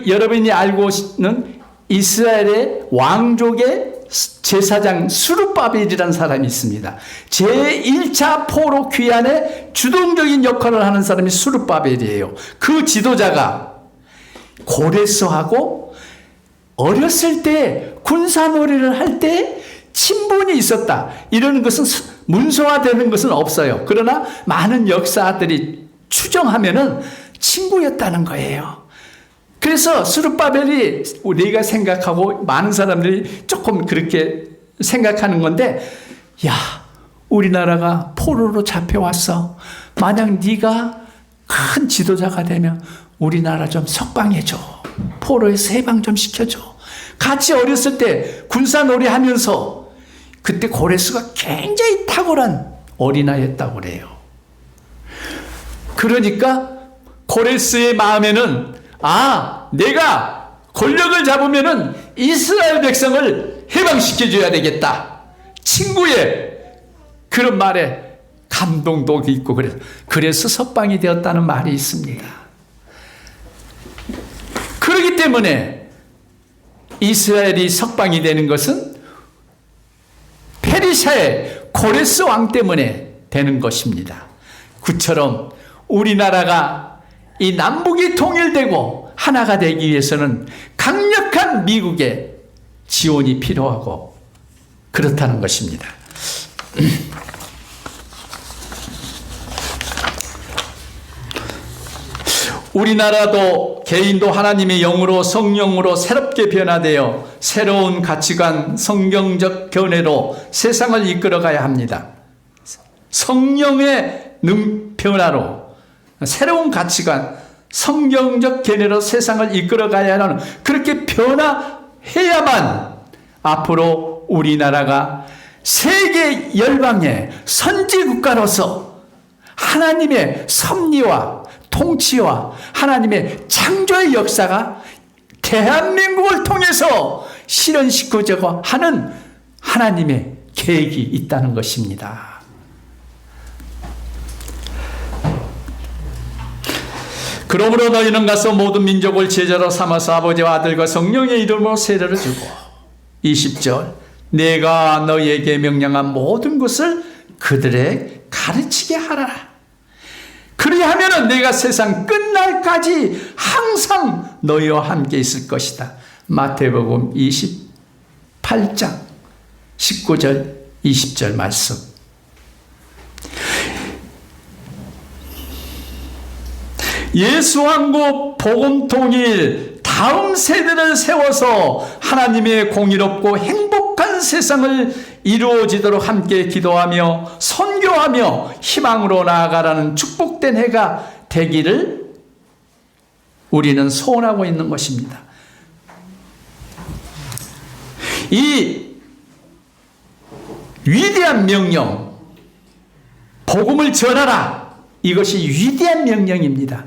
여러분이 알고 있는 이스라엘의 왕족의 제사장 수르바벨이라는 사람이 있습니다. 제1차 포로 귀환의 주동적인 역할을 하는 사람이 수르바벨이에요. 그 지도자가 고레스하고 어렸을 때 군사놀이를 할 때 친분이 있었다. 이런 것은 문서화되는 것은 없어요. 그러나 많은 역사들이 추정하면은 친구였다는 거예요. 그래서 수르바벨이 우리가 생각하고 많은 사람들이 조금 그렇게 생각하는 건데, 야, 우리나라가 포로로 잡혀왔어. 만약 네가 큰 지도자가 되면 우리나라 좀 석방해줘. 포로에서 해방 좀 시켜줘. 같이 어렸을 때 군사놀이 하면서 그때 고레스가 굉장히 탁월한 어린아이였다고 그래요. 그러니까 고레스의 마음에는 내가 권력을 잡으면은 이스라엘 백성을 해방시켜줘야 되겠다. 친구의 그런 말에 감동도 있고 그래서 석방이 되었다는 말이 있습니다. 그렇기 때문에 이스라엘이 석방이 되는 것은 페르시아의 고레스 왕 때문에 되는 것입니다. 그처럼 우리나라가 이 남북이 통일되고 하나가 되기 위해서는 강력한 미국의 지원이 필요하고 그렇다는 것입니다. 우리나라도 개인도 하나님의 영으로 성령으로 새롭게 변화되어 새로운 가치관, 성경적 견해로 세상을 이끌어가야 합니다. 성령의 변화로 새로운 가치관, 성경적 견해로 세상을 이끌어가야 하는, 그렇게 변화해야만 앞으로 우리나라가 세계 열방의 선지국가로서 하나님의 섭리와 통치와 하나님의 창조의 역사가 대한민국을 통해서 실현시켜져고 하는 하나님의 계획이 있다는 것입니다. 그러므로 너희는 가서 모든 민족을 제자로 삼아서 아버지와 아들과 성령의 이름으로 세례를 주고 20절 내가 너희에게 명령한 모든 것을 그들에게 가르치게 하라. 그리하면은 내가 세상 끝날까지 항상 너희와 함께 있을 것이다. 마태복음 28장 19절 20절 말씀. 예수왕국 복음 통일 다음 세대를 세워서 하나님의 공의롭고 행복한 세상을 이루어지도록 함께 기도하며 선교하며 희망으로 나아가라는 축복된 해가 되기를 우리는 소원하고 있는 것입니다. 이 위대한 명령, 복음을 전하라, 이것이 위대한 명령입니다.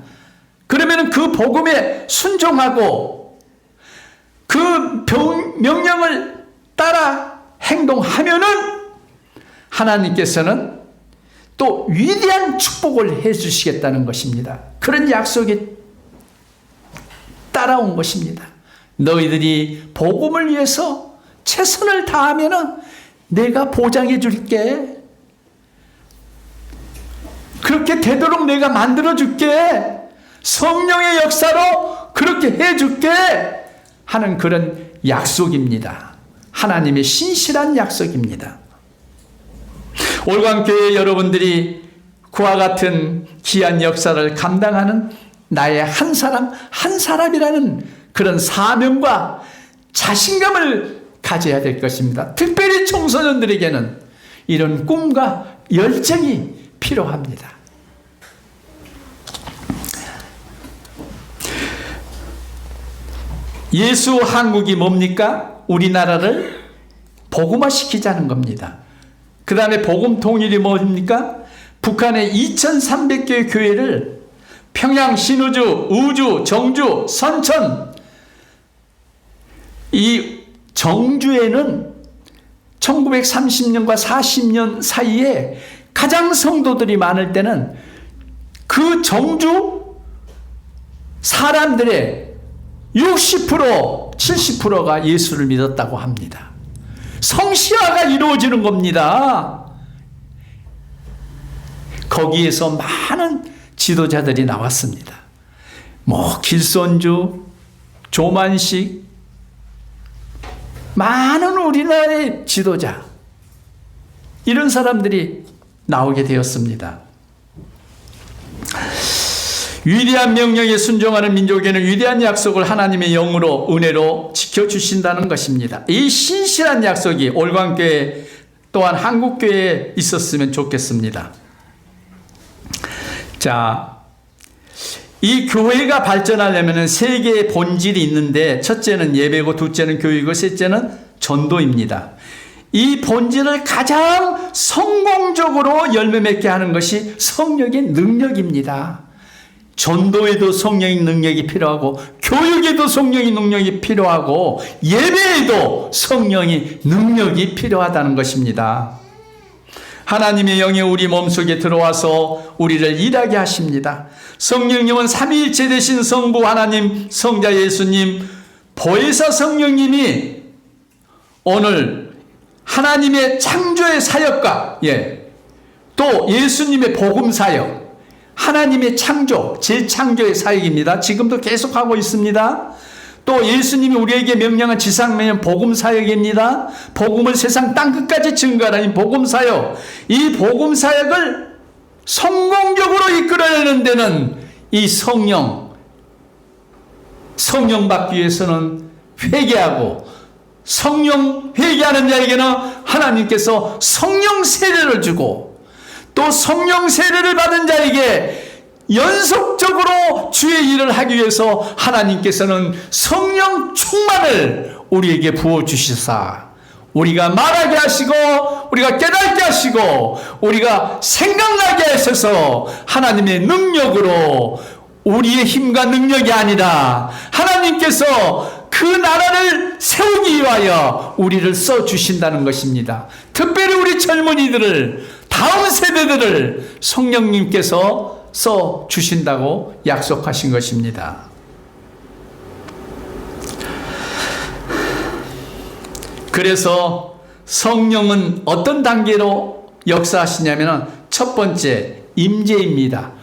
그러면 그 복음에 순종하고 그 명령을 따라 행동하면은 하나님께서는 또 위대한 축복을 해 주시겠다는 것입니다. 그런 약속이 따라온 것입니다. 너희들이 복음을 위해서 최선을 다하면은 내가 보장해 줄게. 그렇게 되도록 내가 만들어 줄게. 성령의 역사로 그렇게 해줄게 하는 그런 약속입니다. 하나님의 신실한 약속입니다. 올강교회 여러분들이 그와 같은 귀한 역사를 감당하는 나의 한 사람 한 사람이라는 그런 사명과 자신감을 가져야 될 것입니다. 특별히 청소년들에게는 이런 꿈과 열정이 필요합니다. 예수 한국이 뭡니까? 우리나라를 복음화시키자는 겁니다. 그 다음에 복음 통일이 뭡니까? 북한의 2300개의 교회를 평양, 신우주, 우주, 정주, 선천, 이 정주에는 1930년과 40년 사이에 가장 성도들이 많을 때는 그 정주 사람들의 60%, 70%가 예수를 믿었다고 합니다. 성시화가 이루어지는 겁니다. 거기에서 많은 지도자들이 나왔습니다. 뭐 길손주, 조만식, 많은 우리나라의 지도자, 이런 사람들이 나오게 되었습니다. 위대한 명령에 순종하는 민족에는 위대한 약속을 하나님의 영으로 은혜로 지켜주신다는 것입니다. 이 신실한 약속이 올광교회 또한 한국교회에 있었으면 좋겠습니다. 자, 이 교회가 발전하려면 세 개의 본질이 있는데, 첫째는 예배고, 둘째는 교육이고, 셋째는 전도입니다. 이 본질을 가장 성공적으로 열매 맺게 하는 것이 성령의 능력입니다. 전도에도 성령의 능력이 필요하고, 교육에도 성령의 능력이 필요하고, 예배에도 성령의 능력이 필요하다는 것입니다. 하나님의 영이 우리 몸속에 들어와서 우리를 일하게 하십니다. 성령님은 삼위일체 되신 성부 하나님, 성자 예수님, 보혜사 성령님이 오늘 하나님의 창조의 사역과 또 예수님의 복음 사역, 하나님의 창조, 재창조의 사역입니다. 지금도 계속하고 있습니다. 또 예수님이 우리에게 명령한 지상명령 복음 사역입니다. 복음을 세상 땅끝까지 증거하는 복음 사역, 이 복음 사역을 성공적으로 이끌어내는 데는 이 성령 받기 위해서는 회개하고, 성령 회개하는 자에게는 하나님께서 성령 세례를 주고, 또 성령 세례를 받은 자에게 연속적으로 주의 일을 하기 위해서 하나님께서는 성령 충만을 우리에게 부어주시사, 우리가 말하게 하시고, 우리가 깨닫게 하시고, 우리가 생각나게 하셔서 하나님의 능력으로, 우리의 힘과 능력이 아니라 하나님께서 그 나라를 세우기 위하여 우리를 써주신다는 것입니다. 특별히 우리 젊은이들을, 다음 세대들을 성령님께서 써주신다고 약속하신 것입니다. 그래서 성령은 어떤 단계로 역사하시냐면, 첫 번째 임재입니다.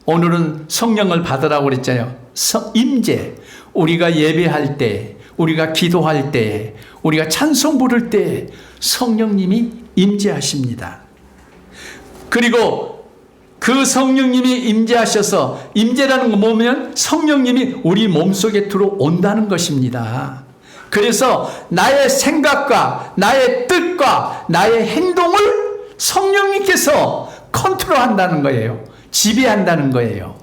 오늘은 성령을 받으라고 그랬잖아요. 임재. 우리가 예배할 때, 우리가 기도할 때, 우리가 찬송 부를 때 성령님이 임재하십니다. 그리고 그 성령님이 임재하셔서, 임재라는 건 뭐냐면 성령님이 우리 몸속에 들어온다는 것입니다. 그래서 나의 생각과 나의 뜻과 나의 행동을 성령님께서 컨트롤한다는 거예요. 지배한다는 거예요.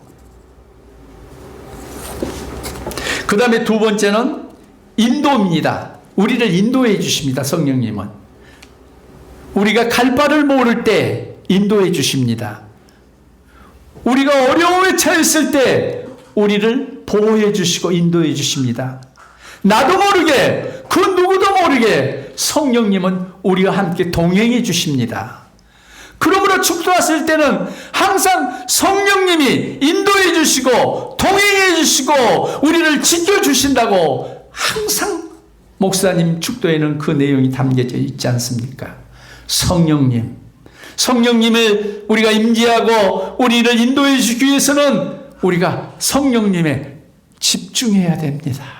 그 다음에 두 번째는 인도입니다. 우리를 인도해 주십니다. 성령님은 우리가 갈 바를 모를 때 인도해 주십니다. 우리가 어려움에 처했을 때 우리를 보호해 주시고 인도해 주십니다. 나도 모르게, 그 누구도 모르게 성령님은 우리와 함께 동행해 주십니다. 그러므로 축도하실 때는 항상 성령님이 인도해 주시고 동행해 주시고 우리를 지켜주신다고 항상 목사님 축도에는 그 내용이 담겨져 있지 않습니까? 성령님을 우리가 임재하고 우리를 인도해 주기 위해서는 우리가 성령님에 집중해야 됩니다.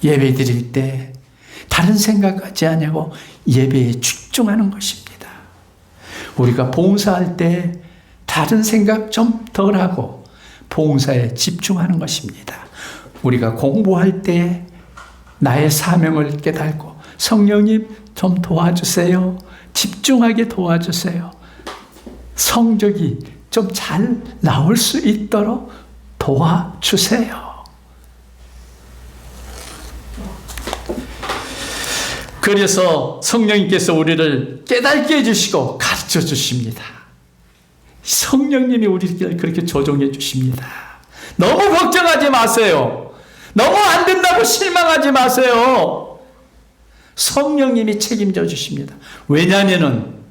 예배 드릴 때 다른 생각하지 않고 예배에 집중하는 것입니다. 우리가 봉사할 때 다른 생각 좀 덜하고 봉사에 집중하는 것입니다. 우리가 공부할 때 나의 사명을 깨닫고 성령님 좀 도와주세요. 집중하게 도와주세요. 성적이 좀 잘 나올 수 있도록 도와주세요. 그래서 성령님께서 우리를 깨닫게 해주시고 가르쳐 주십니다. 성령님이 우리를 그렇게 조종해 주십니다. 너무 걱정하지 마세요. 너무 안 된다고 실망하지 마세요. 성령님이 책임져 주십니다. 왜냐하면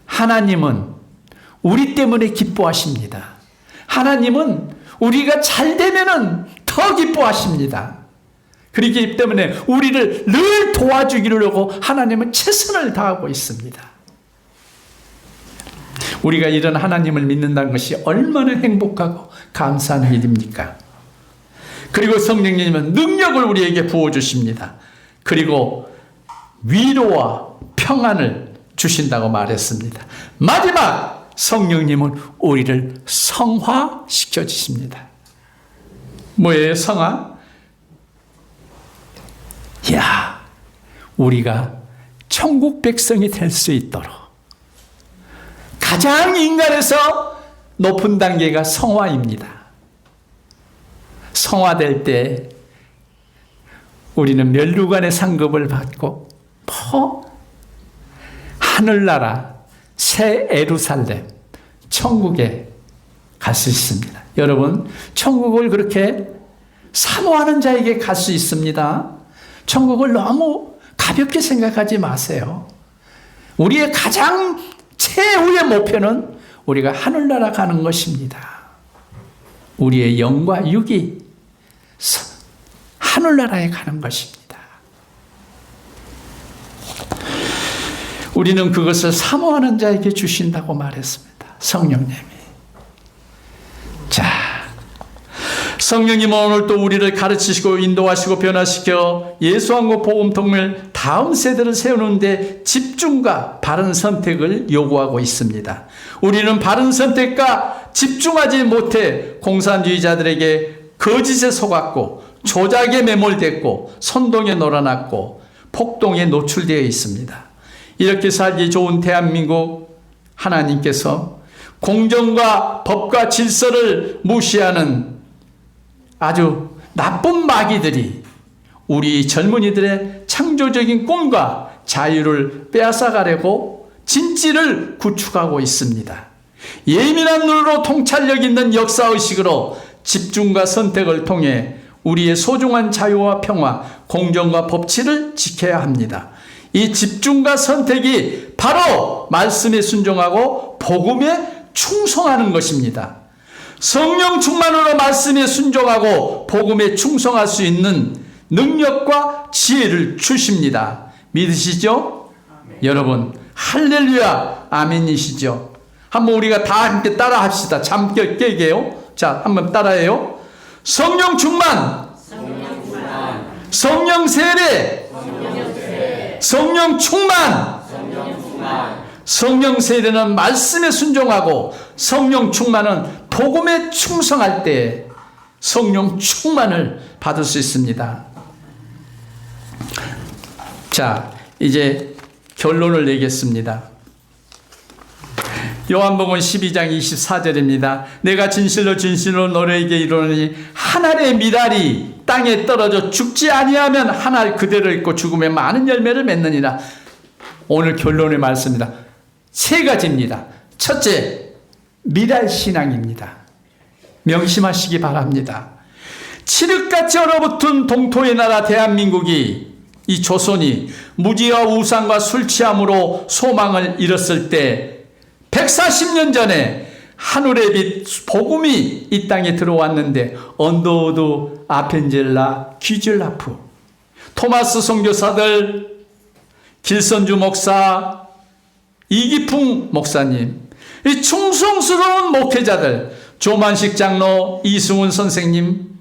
하나님은 우리 때문에 기뻐하십니다. 하나님은 우리가 잘 되면은 더 기뻐하십니다. 그렇기 때문에 우리를 늘 도와주기로 하나님은 최선을 다하고 있습니다. 우리가 이런 하나님을 믿는다는 것이 얼마나 행복하고 감사한 일입니까? 그리고 성령님은 능력을 우리에게 부어주십니다. 그리고 위로와 평안을 주신다고 말했습니다. 마지막 성령님은 우리를 성화시켜 주십니다. 뭐예요, 성화? 야, 우리가 천국 백성이 될 수 있도록 가장 인간에서 높은 단계가 성화입니다. 성화될 때 우리는 멸류관의 상급을 받고 하늘나라 새 예루살렘 천국에 갈 수 있습니다. 여러분, 천국을 그렇게 사모하는 자에게 갈 수 있습니다. 천국을 너무 가볍게 생각하지 마세요. 우리의 가장 최후의 목표는 우리가 하늘나라 가는 것입니다. 우리의 영과 육이 하늘나라에 가는 것입니다. 우리는 그것을 사모하는 자에게 주신다고 말했습니다. 성령님이. 자, 성령님은 오늘 또 우리를 가르치시고 인도하시고 변화시켜 예수왕국 복음통을 다음 세대를 세우는데 집중과 바른 선택을 요구하고 있습니다. 우리는 바른 선택과 집중하지 못해 공산주의자들에게 거짓에 속았고 조작에 매몰됐고 선동에 놀아났고 폭동에 노출되어 있습니다. 이렇게 살기 좋은 대한민국, 하나님께서 공정과 법과 질서를 무시하는 아주 나쁜 마귀들이 우리 젊은이들의 창조적인 꿈과 자유를 빼앗아가려고 진지를 구축하고 있습니다. 예민한 눈으로 통찰력 있는 역사의식으로 집중과 선택을 통해 우리의 소중한 자유와 평화, 공정과 법치를 지켜야 합니다. 이 집중과 선택이 바로 말씀에 순종하고 복음에 충성하는 것입니다. 성령 충만으로 말씀에 순종하고 복음에 충성할 수 있는 능력과 지혜를 주십니다. 믿으시죠? 아멘. 여러분, 할렐루야 아멘이시죠? 한번 우리가 다 함께 따라 합시다. 잠 깨게요. 자, 한번 따라해요. 성령 충만, 성령 세례, 성령 충만. 성령 세례는 말씀에 순종하고 성령 충만은 복음에 충성할 때 성령 충만을 받을 수 있습니다. 자, 이제 결론을 내겠습니다. 요한복음 12장 24절입니다. 내가 진실로 진실로 너희에게 이르노니 한 알의 미랄이 땅에 떨어져 죽지 아니하면 한 알 그대로 있고 죽으면 많은 열매를 맺느니라. 오늘 결론의 말씀입니다. 세 가지입니다. 첫째, 미랄 신앙입니다. 명심하시기 바랍니다. 칠흑같이 얼어붙은 동토의 나라 대한민국이, 이 조선이 무지와 우상과 술 취함으로 소망을 잃었을 때 140년 전에 하늘의 빛 복음이 이 땅에 들어왔는데 언더우드 아펜젤라 귀즐라프, 토마스 선교사들, 길선주 목사, 이기풍 목사님, 이 충성스러운 목회자들, 조만식 장로, 이승훈 선생님,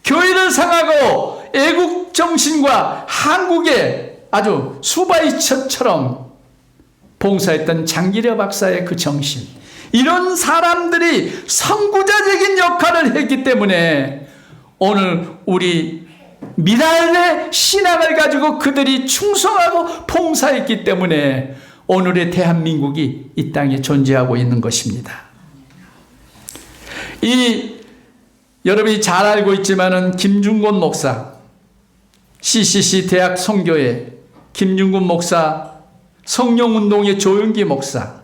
교회를 상하고 애국 정신과 한국의 아주 수바이처럼 봉사했던 장기려 박사의 그 정신, 이런 사람들이 선구자적인 역할을 했기 때문에 오늘 우리 미랄의 신앙을 가지고 그들이 충성하고 봉사했기 때문에 오늘의 대한민국이 이 땅에 존재하고 있는 것입니다. 여러분이 잘 알고 있지만은 김중곤 목사, CCC 대학 선교회 김윤군 목사, 성령운동의 조영기 목사,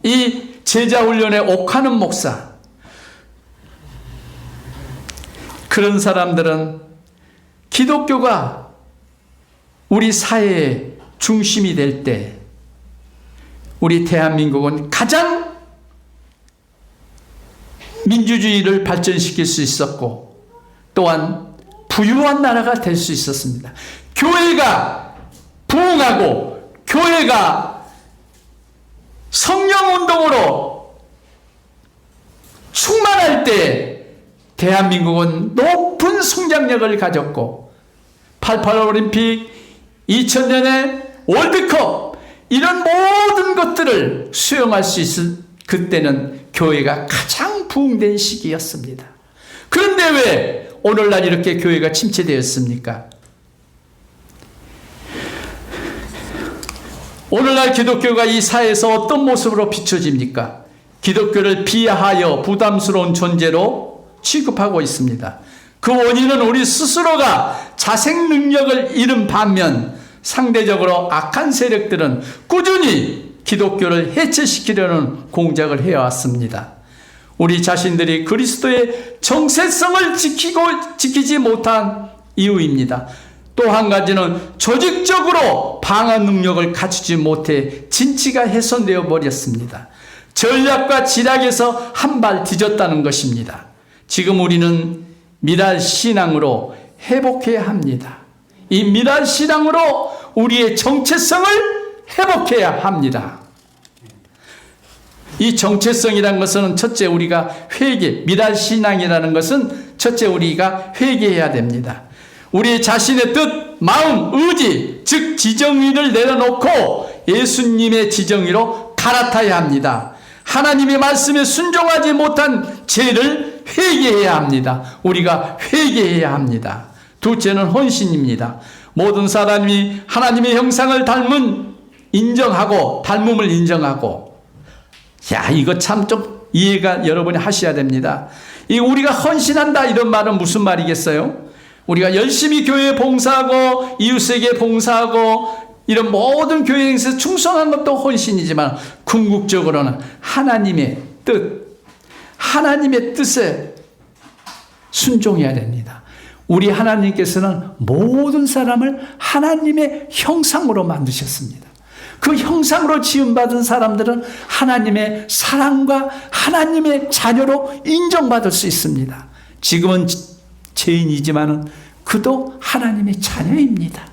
이 제자훈련의 옥하는 목사, 그런 사람들은 기독교가 우리 사회의 중심이 될 때 우리 대한민국은 가장 민주주의를 발전시킬 수 있었고 또한 부유한 나라가 될 수 있었습니다. 교회가 부흥하고 교회가 성령운동으로 충만할 때 대한민국은 높은 성장력을 가졌고 88 올림픽, 2000년의 월드컵 이런 모든 것들을 수용할 수 있을 그때는 교회가 가장 부흥된 시기였습니다. 그런데 왜 오늘날 이렇게 교회가 침체되었습니까? 오늘날 기독교가 이 사회에서 어떤 모습으로 비춰집니까? 기독교를 비하하여 부담스러운 존재로 취급하고 있습니다. 그 원인은 우리 스스로가 자생 능력을 잃은 반면 상대적으로 악한 세력들은 꾸준히 기독교를 해체시키려는 공작을 해왔습니다. 우리 자신들이 그리스도의 정체성을 지키지 못한 이유입니다. 또 한 가지는 조직적으로 방어 능력을 갖추지 못해 진치가 훼손되어 버렸습니다. 전략과 지략에서 한 발 뒤졌다는 것입니다. 지금 우리는 미랄 신앙으로 회복해야 합니다. 이 미랄 신앙으로 우리의 정체성을 회복해야 합니다. 이 정체성이라는 것은 첫째 우리가 미랄 신앙이라는 것은 첫째 우리가 회개해야 됩니다. 우리 자신의 뜻, 마음, 의지, 즉 지정의를 내려놓고 예수님의 지정의로 갈아타야 합니다. 하나님의 말씀에 순종하지 못한 죄를 회개해야 합니다. 우리가 회개해야 합니다. 둘째는 헌신입니다. 모든 사람이 하나님의 형상을 닮음을 인정하고 이거 참 좀 이해가 여러분이 하셔야 됩니다. 우리가 헌신한다 이런 말은 무슨 말이겠어요? 우리가 열심히 교회에 봉사하고 이웃에게 봉사하고 이런 모든 교회 행사에 충성한 것도 헌신이지만 궁극적으로는 하나님의 뜻에 순종해야 됩니다. 우리 하나님께서는 모든 사람을 하나님의 형상으로 만드셨습니다. 그 형상으로 지음받은 사람들은 하나님의 사랑과 하나님의 자녀로 인정받을 수 있습니다. 지금은 죄인이지만은 그도 하나님의 자녀입니다.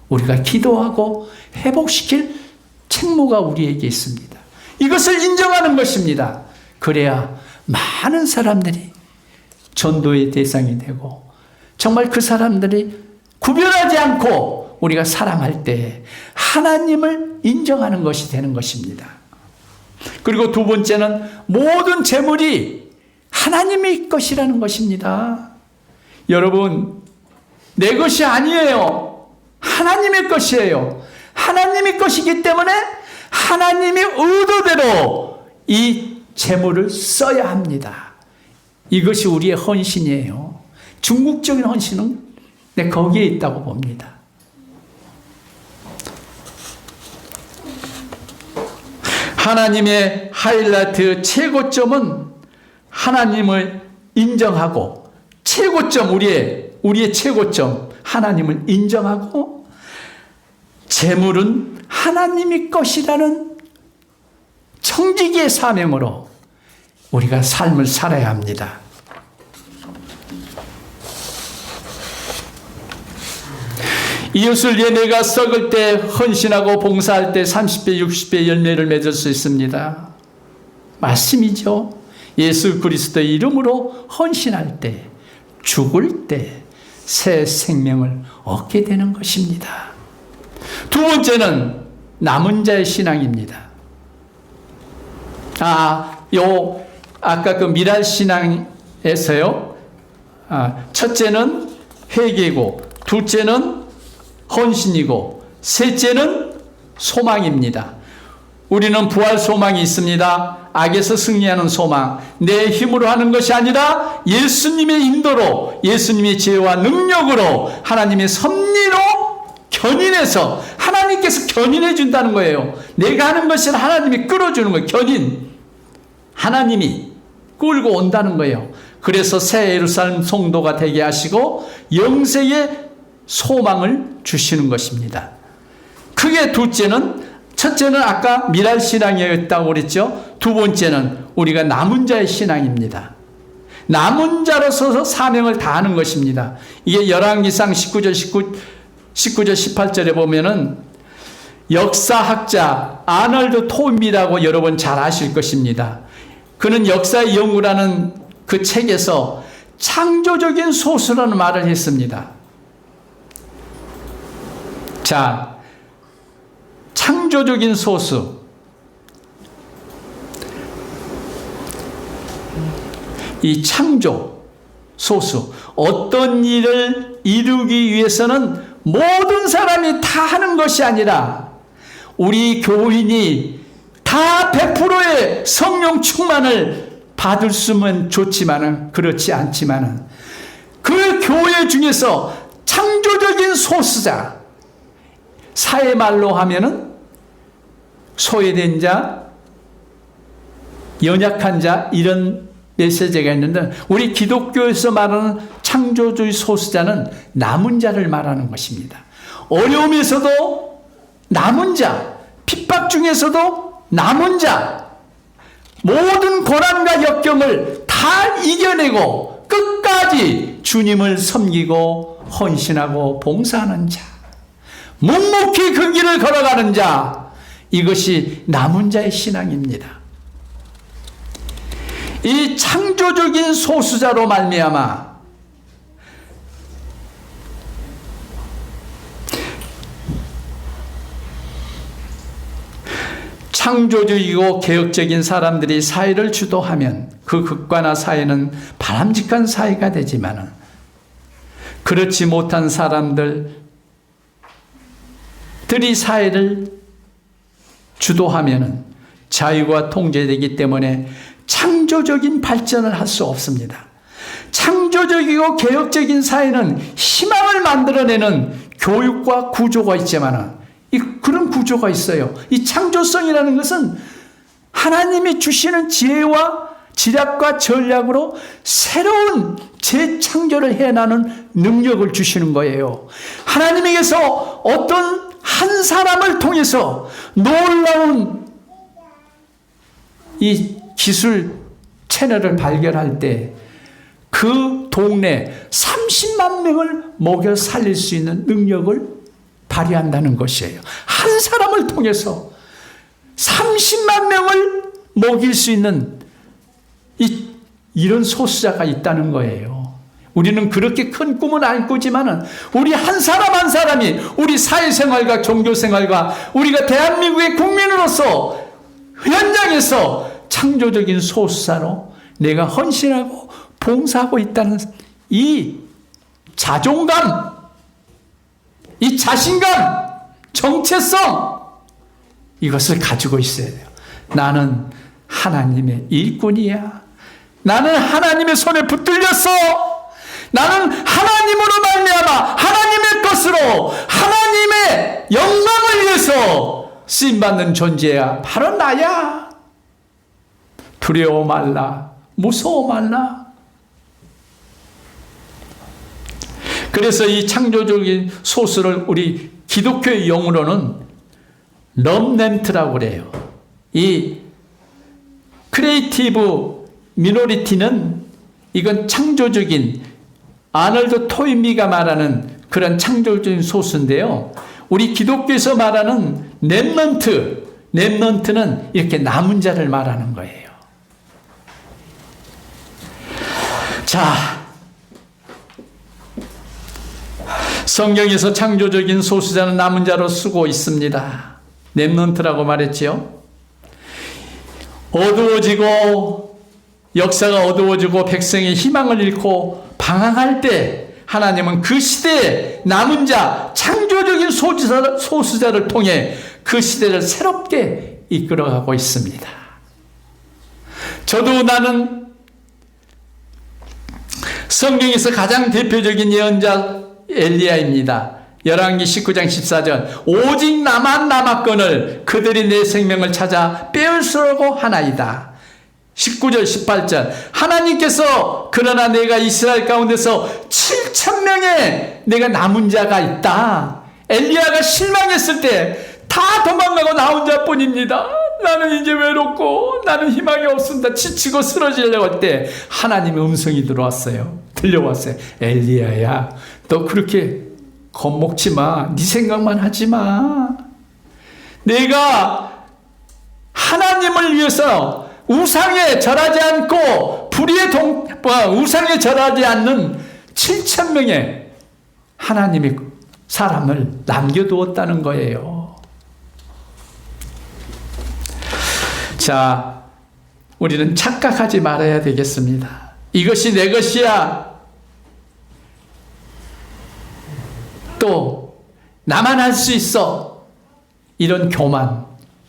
우리가 기도하고 회복시킬 책무가 우리에게 있습니다. 이것을 인정하는 것입니다. 그래야 많은 사람들이 전도의 대상이 되고 정말 그 사람들이 구별하지 않고 우리가 사랑할 때 하나님을 인정하는 것이 되는 것입니다. 그리고 두 번째는 모든 재물이 하나님의 것이라는 것입니다. 여러분, 내 것이 아니에요. 하나님의 것이에요. 하나님의 것이기 때문에 하나님의 의도대로 이 재물을 써야 합니다. 이것이 우리의 헌신이에요. 중국적인 헌신은 거기에 있다고 봅니다. 하나님의 하이라이트 최고점은 하나님을 인정하고 최고점 우리의 최고점 하나님을 인정하고 재물은 하나님의 것이라는 청지기의 사명으로 우리가 삶을 살아야 합니다. 이웃을 위해 내가 썩을 때 헌신하고 봉사할 때 30배 60배 열매를 맺을 수 있습니다. 말씀이죠. 예수 그리스도의 이름으로 헌신할 때 죽을 때 새 생명을 얻게 되는 것입니다. 두 번째는 남은 자의 신앙입니다. 아까 그 미랄 신앙에서요. 첫째는 회개고, 둘째는 헌신이고, 셋째는 소망입니다. 우리는 부활 소망이 있습니다. 악에서 승리하는 소망. 내 힘으로 하는 것이 아니라 예수님의 인도로, 예수님의 지혜와 능력으로, 하나님의 섭리로 견인해서 하나님께서 견인해 준다는 거예요. 내가 하는 것을 하나님이 끌어주는 거예요. 견인. 하나님이 끌고 온다는 거예요. 그래서 새 예루살렘 성도가 되게 하시고 영생의 소망을 주시는 것입니다. 크게 첫째는 아까 미랄 신앙이었다고 그랬죠. 두 번째는 우리가 남은 자의 신앙입니다. 남은 자로서 사명을 다하는 것입니다. 이게 열왕기상 19절 18절에 보면은 역사학자 아널드 톰이라고 여러분 잘 아실 것입니다. 그는 역사의 연구라는 그 책에서 창조적인 소수라는 말을 했습니다. 자, 창조적인 소수. 이 창조, 소수. 어떤 일을 이루기 위해서는 모든 사람이 다 하는 것이 아니라 우리 교인이 다 100%의 성령 충만을 받을 수면 좋지만은 그렇지 않지만은 그 교회 중에서 창조적인 소수자, 사회말로 하면은 소외된 자, 연약한 자 이런 메시지가 있는데 우리 기독교에서 말하는 창조주의 소수자는 남은 자를 말하는 것입니다. 어려움에서도 남은 자, 핍박 중에서도 남은 자, 모든 고난과 역경을 다 이겨내고 끝까지 주님을 섬기고 헌신하고 봉사하는 자, 묵묵히 그 길을 걸어가는 자, 이것이 남은 자의 신앙입니다. 이 창조적인 소수자로 말미암아 창조적이고 개혁적인 사람들이 사회를 주도하면 그 국가나 사회는 바람직한 사회가 되지만 그렇지 못한 사람들이 사회를 주도하면 자유가 통제되기 때문에 창조적인 발전을 할 수 없습니다. 창조적이고 개혁적인 사회는 희망을 만들어내는 교육과 구조가 있지만 그런 구조가 있어요. 이 창조성이라는 것은 하나님이 주시는 지혜와 지략과 전략으로 새로운 재창조를 해나가는 능력을 주시는 거예요. 하나님에게서 어떤 한 사람을 통해서 놀라운 이 기술 채널을 발견할 때 그 동네 30만 명을 먹여 살릴 수 있는 능력을 발휘한다는 것이에요. 한 사람을 통해서 30만 명을 먹일 수 있는 이런 소수자가 있다는 거예요. 우리는 그렇게 큰 꿈은 안 꾸지만은 우리 한 사람 한 사람이 우리 사회생활과 종교생활과 우리가 대한민국의 국민으로서 현장에서 창조적인 소수자로 내가 헌신하고 봉사하고 있다는 이 자존감, 이 자신감, 정체성, 이것을 가지고 있어야 돼요. 나는 하나님의 일꾼이야. 나는 하나님의 손에 붙들렸어. 나는 하나님으로 말미암아 하나님의 것으로 하나님의 영광을 위해서 쓰임받는 존재야. 바로 나야. 두려워 말라. 무서워 말라. 그래서 이 창조적인 소수를 우리 기독교의 용어로는 럼넨트라고 그래요. 이 크리에이티브 미노리티는 이건 창조적인 아널드 토인미가 말하는 그런 창조적인 소수인데요. 우리 기독교에서 말하는 렘넌트는 이렇게 남은 자를 말하는 거예요. 자, 성경에서 창조적인 소수자는 남은 자로 쓰고 있습니다. 렘넌트라고 말했지요. 어두워지고 역사가 어두워지고 백성의 희망을 잃고 방황할 때 하나님은 그 시대에 남은 자, 창조적인 소수자를 통해 그 시대를 새롭게 이끌어가고 있습니다. 저도 나는 성경에서 가장 대표적인 예언자 엘리야입니다. 열왕기 19장 14절 오직 나만 남았거늘 그들이 내 생명을 찾아 빼앗으려고 하나이다. 19절 18절 하나님께서 그러나 내가 이스라엘 가운데서 7,000명의 내가 남은 자가 있다. 엘리야가 실망했을 때 다 도망가고 나 혼자뿐입니다. 나는 이제 외롭고 나는 희망이 없습니다. 지치고 쓰러지려고 할 때 하나님의 음성이 들려왔어요. 엘리야야, 너 그렇게 겁먹지 마. 네 생각만 하지 마. 내가 하나님을 위해서 우상에 절하지 않고 우상에 절하지 않는 7,000명의 하나님의 사람을 남겨두었다는 거예요. 자, 우리는 착각하지 말아야 되겠습니다. 이것이 내 것이야. 또 나만 할 수 있어. 이런 교만,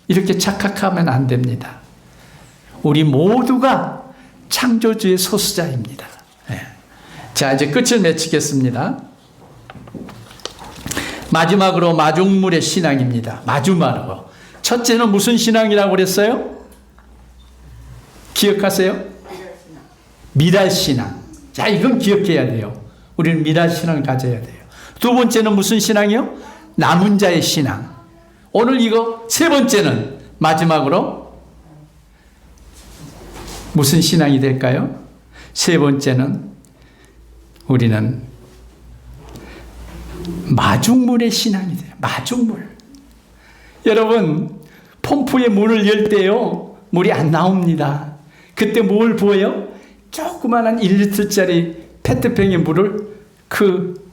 이렇게 착각하면 안 됩니다. 우리 모두가 창조주의 소수자입니다. 자, 이제 끝을 맺히겠습니다. 마지막으로 마중물의 신앙입니다. 마지막으로. 첫째는 무슨 신앙이라고 그랬어요? 기억하세요? 미랄신앙. 자, 이건 기억해야 돼요. 우리는 미랄신앙을 가져야 돼요. 두 번째는 무슨 신앙이요? 남은 자의 신앙. 오늘 이거 세 번째는 마지막으로 무슨 신앙이 될까요? 세 번째는 우리는 마중물의 신앙이 돼요. 마중물. 여러분, 펌프의 문을 열 때요, 물이 안 나옵니다. 그때 뭘 부어요? 조그마한 1리터짜리 페트병의 물을 그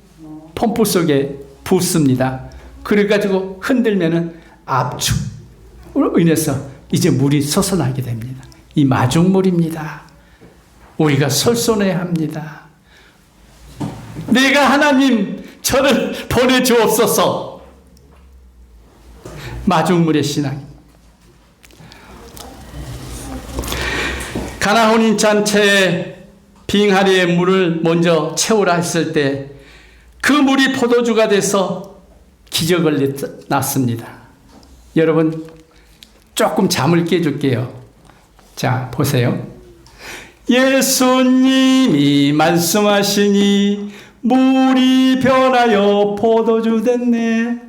펌프 속에 붓습니다. 그래가지고 흔들면은 압축으로 인해서 이제 물이 솟아나게 됩니다. 이 마중물입니다. 우리가 솔선해야 합니다. 내가 하나님 저를 보내주옵소서. 마중물의 신앙입니다. 가나 혼인잔치에 빙하리에 물을 먼저 채우라 했을 때 그 물이 포도주가 돼서 기적을 났습니다. 여러분, 조금 잠을 깨줄게요. 자, 보세요. 예수님이 말씀하시니 물이 변하여 포도주 됐네.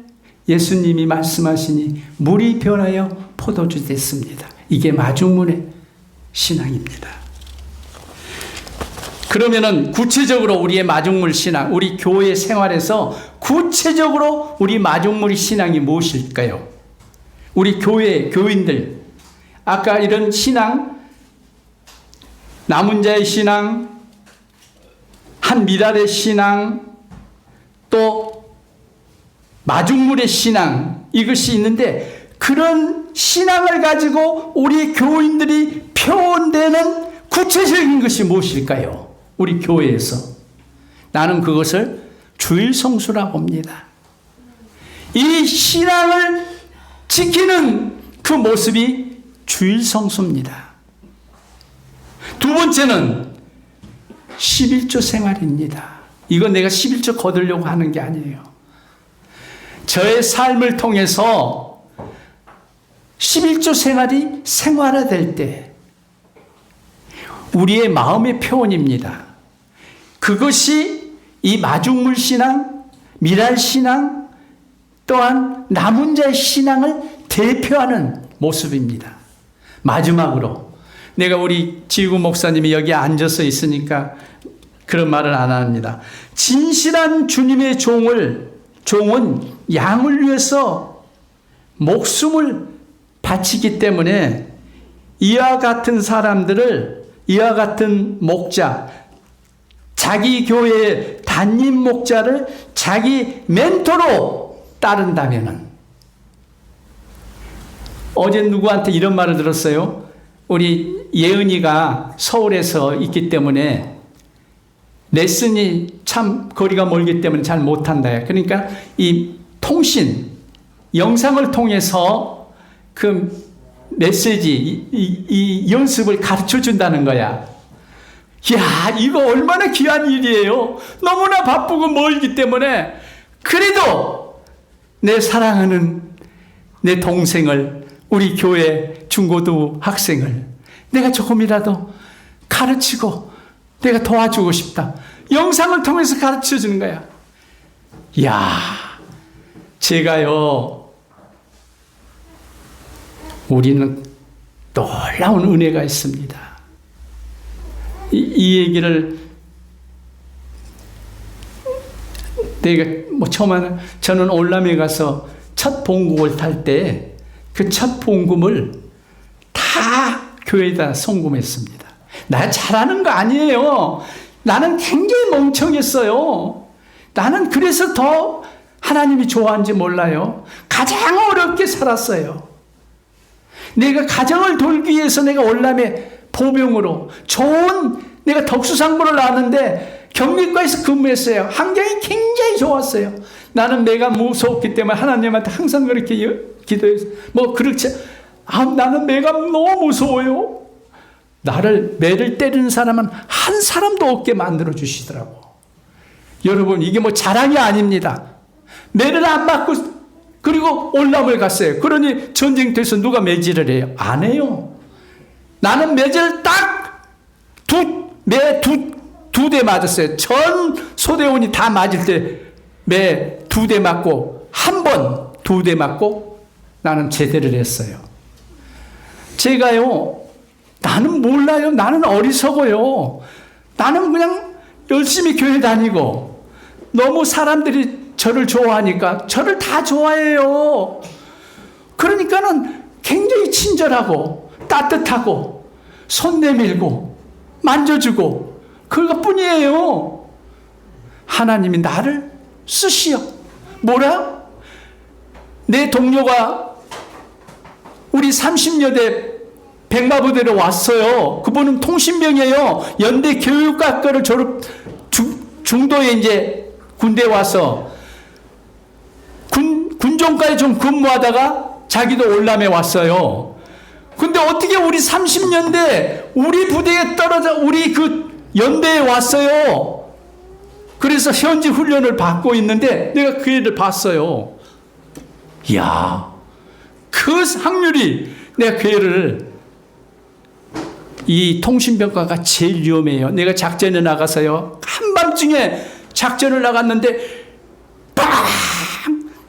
예수님이 말씀하시니 물이 변하여 포도주 됐습니다. 이게 마중물의 신앙입니다. 그러면은 구체적으로 우리의 마중물 신앙, 우리 교회 생활에서 구체적으로 우리 마중물 신앙이 무엇일까요? 우리 교회 교인들, 아까 이런 신앙, 남은 자의 신앙, 한 미랄의 신앙, 또 마중물의 신앙, 이것이 있는데 그런 신앙을 가지고 우리 교인들이 표현되는 구체적인 것이 무엇일까요? 우리 교회에서. 나는 그것을 주일성수라고 봅니다. 이 신앙을 지키는 그 모습이 주일성수입니다. 두 번째는 11조 생활입니다. 이건 내가 11조 거두려고 하는 게 아니에요. 저의 삶을 통해서 11조 생활이 생활화될 때 우리의 마음의 표현입니다. 그것이 이 마중물 신앙, 미랄 신앙, 또한 남은 자의 신앙을 대표하는 모습입니다. 마지막으로 내가 우리 지구 목사님이 여기 앉아서 있으니까 그런 말을 안 합니다. 진실한 주님의 종은 양을 위해서 목숨을 바치기 때문에 이와 같은 사람들을, 이와 같은 목자, 자기 교회의 담임 목자를 자기 멘토로 따른다면은, 어제 누구한테 이런 말을 들었어요. 우리 예은이가 서울에서 있기 때문에 레슨이 참 거리가 멀기 때문에 잘 못한다. 그러니까 이 통신, 영상을 통해서 그 메시지, 이 연습을 가르쳐 준다는 거야. 이야, 이거 얼마나 귀한 일이에요. 너무나 바쁘고 멀기 때문에 그래도 내 사랑하는 내 동생을, 우리 교회 중고등 학생을 내가 조금이라도 가르치고 내가 도와주고 싶다. 영상을 통해서 가르쳐 주는 거야. 이야, 제가요, 우리는 놀라운 은혜가 있습니다. 이 얘기를 내가 처음 하는, 저는 올람에 가서 첫 봉국을 탈 때 그 첫 봉금을 다 교회에다 송금했습니다. 나 잘하는 거 아니에요. 나는 굉장히 멍청했어요. 나는 그래서 더 하나님이 좋아하는지 몰라요. 가장 어렵게 살았어요. 내가 가정을 돌기 위해서 내가 올람에 보병으로 좋은, 내가 덕수상부를 나왔는데 경리과에서 근무했어요. 환경이 굉장히 좋았어요. 나는 내가 무서웠기 때문에 하나님한테 항상 그렇게 기도했어요. 그렇지. 나는 내가 너무 무서워요. 매를 때리는 사람은 한 사람도 없게 만들어 주시더라고. 여러분, 이게 자랑이 아닙니다. 매를 안 맞고, 그리고 올람을 갔어요. 그러니 전쟁터에서 누가 매질을 해요? 안 해요. 나는 매질 딱 두 대 맞았어요. 전 소대원이 다 맞을 때 매 2대 맞고, 한 번 2대 맞고, 나는 제대를 했어요. 제가요, 나는 몰라요. 나는 어리석어요. 나는 그냥 열심히 교회 다니고, 너무 사람들이 저를 좋아하니까 저를 다 좋아해요. 그러니까는 굉장히 친절하고 따뜻하고 손 내밀고 만져주고 그것뿐이에요. 하나님이 나를 쓰시오. 뭐라? 내 동료가 우리 30여 대 백마부대로 왔어요. 그분은 통신병이에요. 연대 교육학과를 졸업, 중도에 이제 군대에 와서 군종과에 좀 근무하다가 자기도 올람에 왔어요. 근데 어떻게 우리 30년대 우리 부대에 떨어져 우리 그 연대에 왔어요. 그래서 현지 훈련을 받고 있는데 내가 그 애를 봤어요. 이야, 그 확률이, 내가 그 애를, 이 통신병과가 제일 위험해요. 내가 작전에 나가서요, 한밤중에 작전을 나갔는데 빵!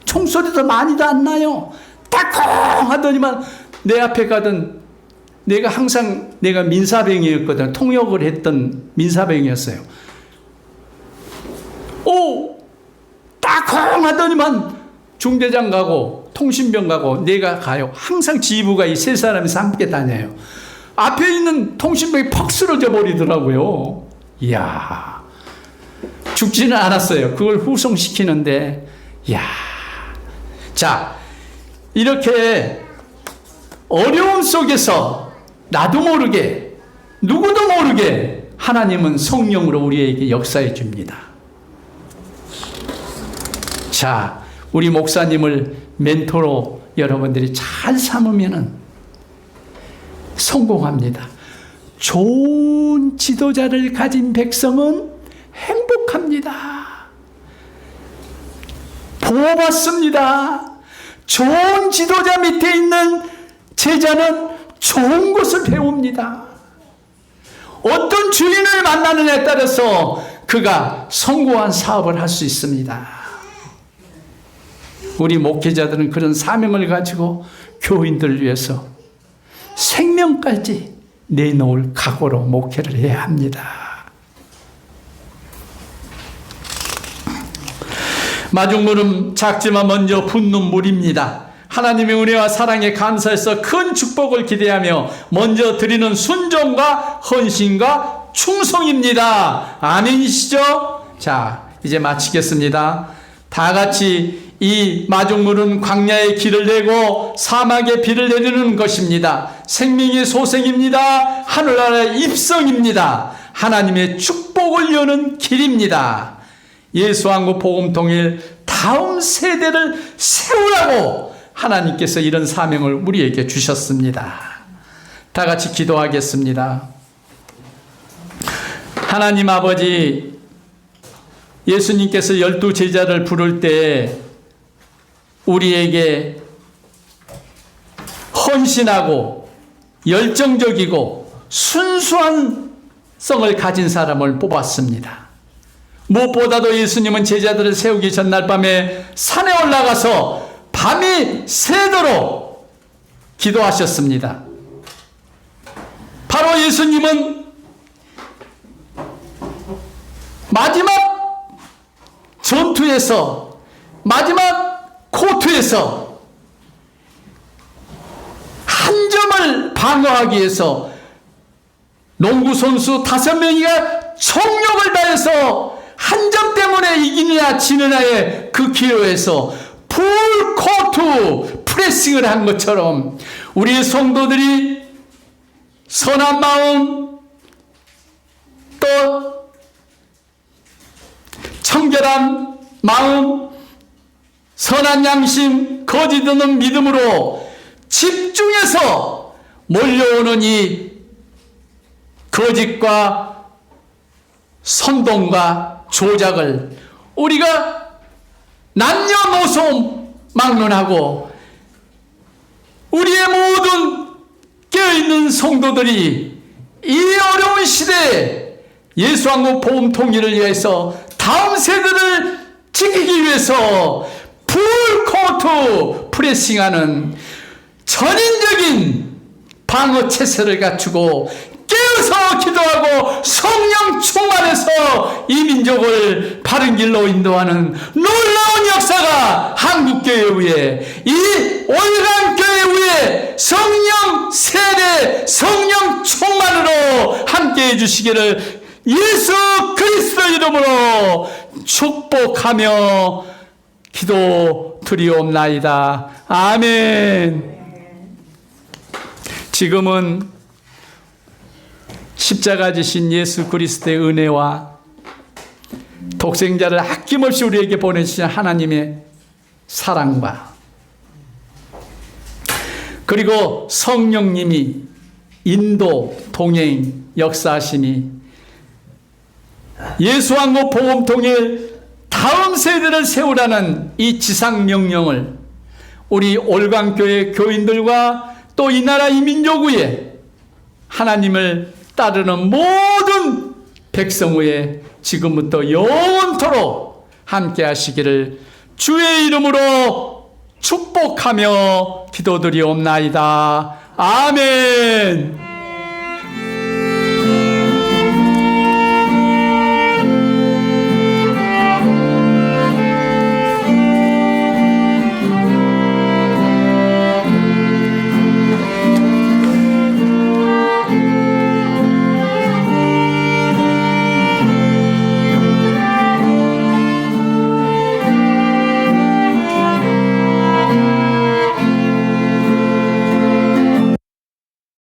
총소리도 많이도 안 나요. 따콩 하더니만 내 앞에 가던, 내가 항상, 내가 민사병이었거든. 통역을 했던 민사병이었어요. 오! 따콩 하더니만 중대장 가고 통신병 가고 내가 가요. 항상 지휘부가 이 세 사람이서 함께 다녀요. 앞에 있는 통신병이 퍽 쓰러져 버리더라고요. 이야, 죽지는 않았어요. 그걸 후송시키는데, 이야. 자, 이렇게 어려움 속에서 나도 모르게, 누구도 모르게 하나님은 성령으로 우리에게 역사해 줍니다. 자, 우리 목사님을 멘토로 여러분들이 잘 삼으면은 성공합니다. 좋은 지도자를 가진 백성은 행복합니다. 보호받습니다. 좋은 지도자 밑에 있는 제자는 좋은 것을 배웁니다. 어떤 주인을 만나느냐에 따라서 그가 성공한 사업을 할 수 있습니다. 우리 목회자들은 그런 사명을 가지고 교인들을 위해서 생명까지 내놓을 각오로 목회를 해야 합니다. 마중물은 작지만 먼저 붓는 물입니다. 하나님의 은혜와 사랑에 감사해서 큰 축복을 기대하며 먼저 드리는 순종과 헌신과 충성입니다. 아멘이시죠? 자, 이제 마치겠습니다. 다 같이 이 마중물은 광야의 길을 내고 사막의 비를 내리는 것입니다. 생명의 소생입니다. 하늘나라의 입성입니다. 하나님의 축복을 여는 길입니다. 예수왕국 복음통일 다음 세대를 세우라고 하나님께서 이런 사명을 우리에게 주셨습니다. 다 같이 기도하겠습니다. 하나님 아버지, 예수님께서 12 제자를 부를 때 우리에게 헌신하고 열정적이고 순수한 성을 가진 사람을 뽑았습니다. 무엇보다도 예수님은 제자들을 세우기 전날 밤에 산에 올라가서 밤이 새도록 기도하셨습니다. 바로 예수님은 마지막 전투에서, 마지막 코트에서 한 점을 방어하기 위해서 농구 선수 5명이가 총력을 다해서 한 점 때문에 이기느냐 지느냐의 그 기로에서 풀코트 프레싱을 한 것처럼 우리 성도들이 선한 마음, 또 청결한 마음, 선한 양심, 거짓 없는 믿음으로 집중해서 몰려오는 이 거짓과 선동과 조작을 우리가 남녀노소 막론하고 우리의 모든 깨어있는 성도들이 이 어려운 시대에 예수왕국 복음 통일을 위해서 다음 세대를 지키기 위해서 풀코트 프레싱하는 전인적인 방어 체세를 갖추고 깨어서 기도하고 성령 충만해서 이 민족을 바른 길로 인도하는 놀라운 역사가 한국교회 위에, 이 올강교회 위에 성령 세례, 성령 충만으로 함께해 주시기를 예수 그리스도 이름으로 축복하며 기도 드리옵나이다. 아멘. 지금은 십자가 지신 예수 그리스도의 은혜와 독생자를 아낌없이 우리에게 보내주신 하나님의 사랑과 그리고 성령님이 인도, 동행, 역사하시니 예수왕국 복음 통일 다음 세대를 세우라는 이 지상 명령을 우리 올강교회 교인들과 또 이 나라 이 민족 위에 하나님을 따르는 모든 백성 위에 지금부터 영원토록 함께 하시기를 주의 이름으로 축복하며 기도드리옵나이다. 아멘.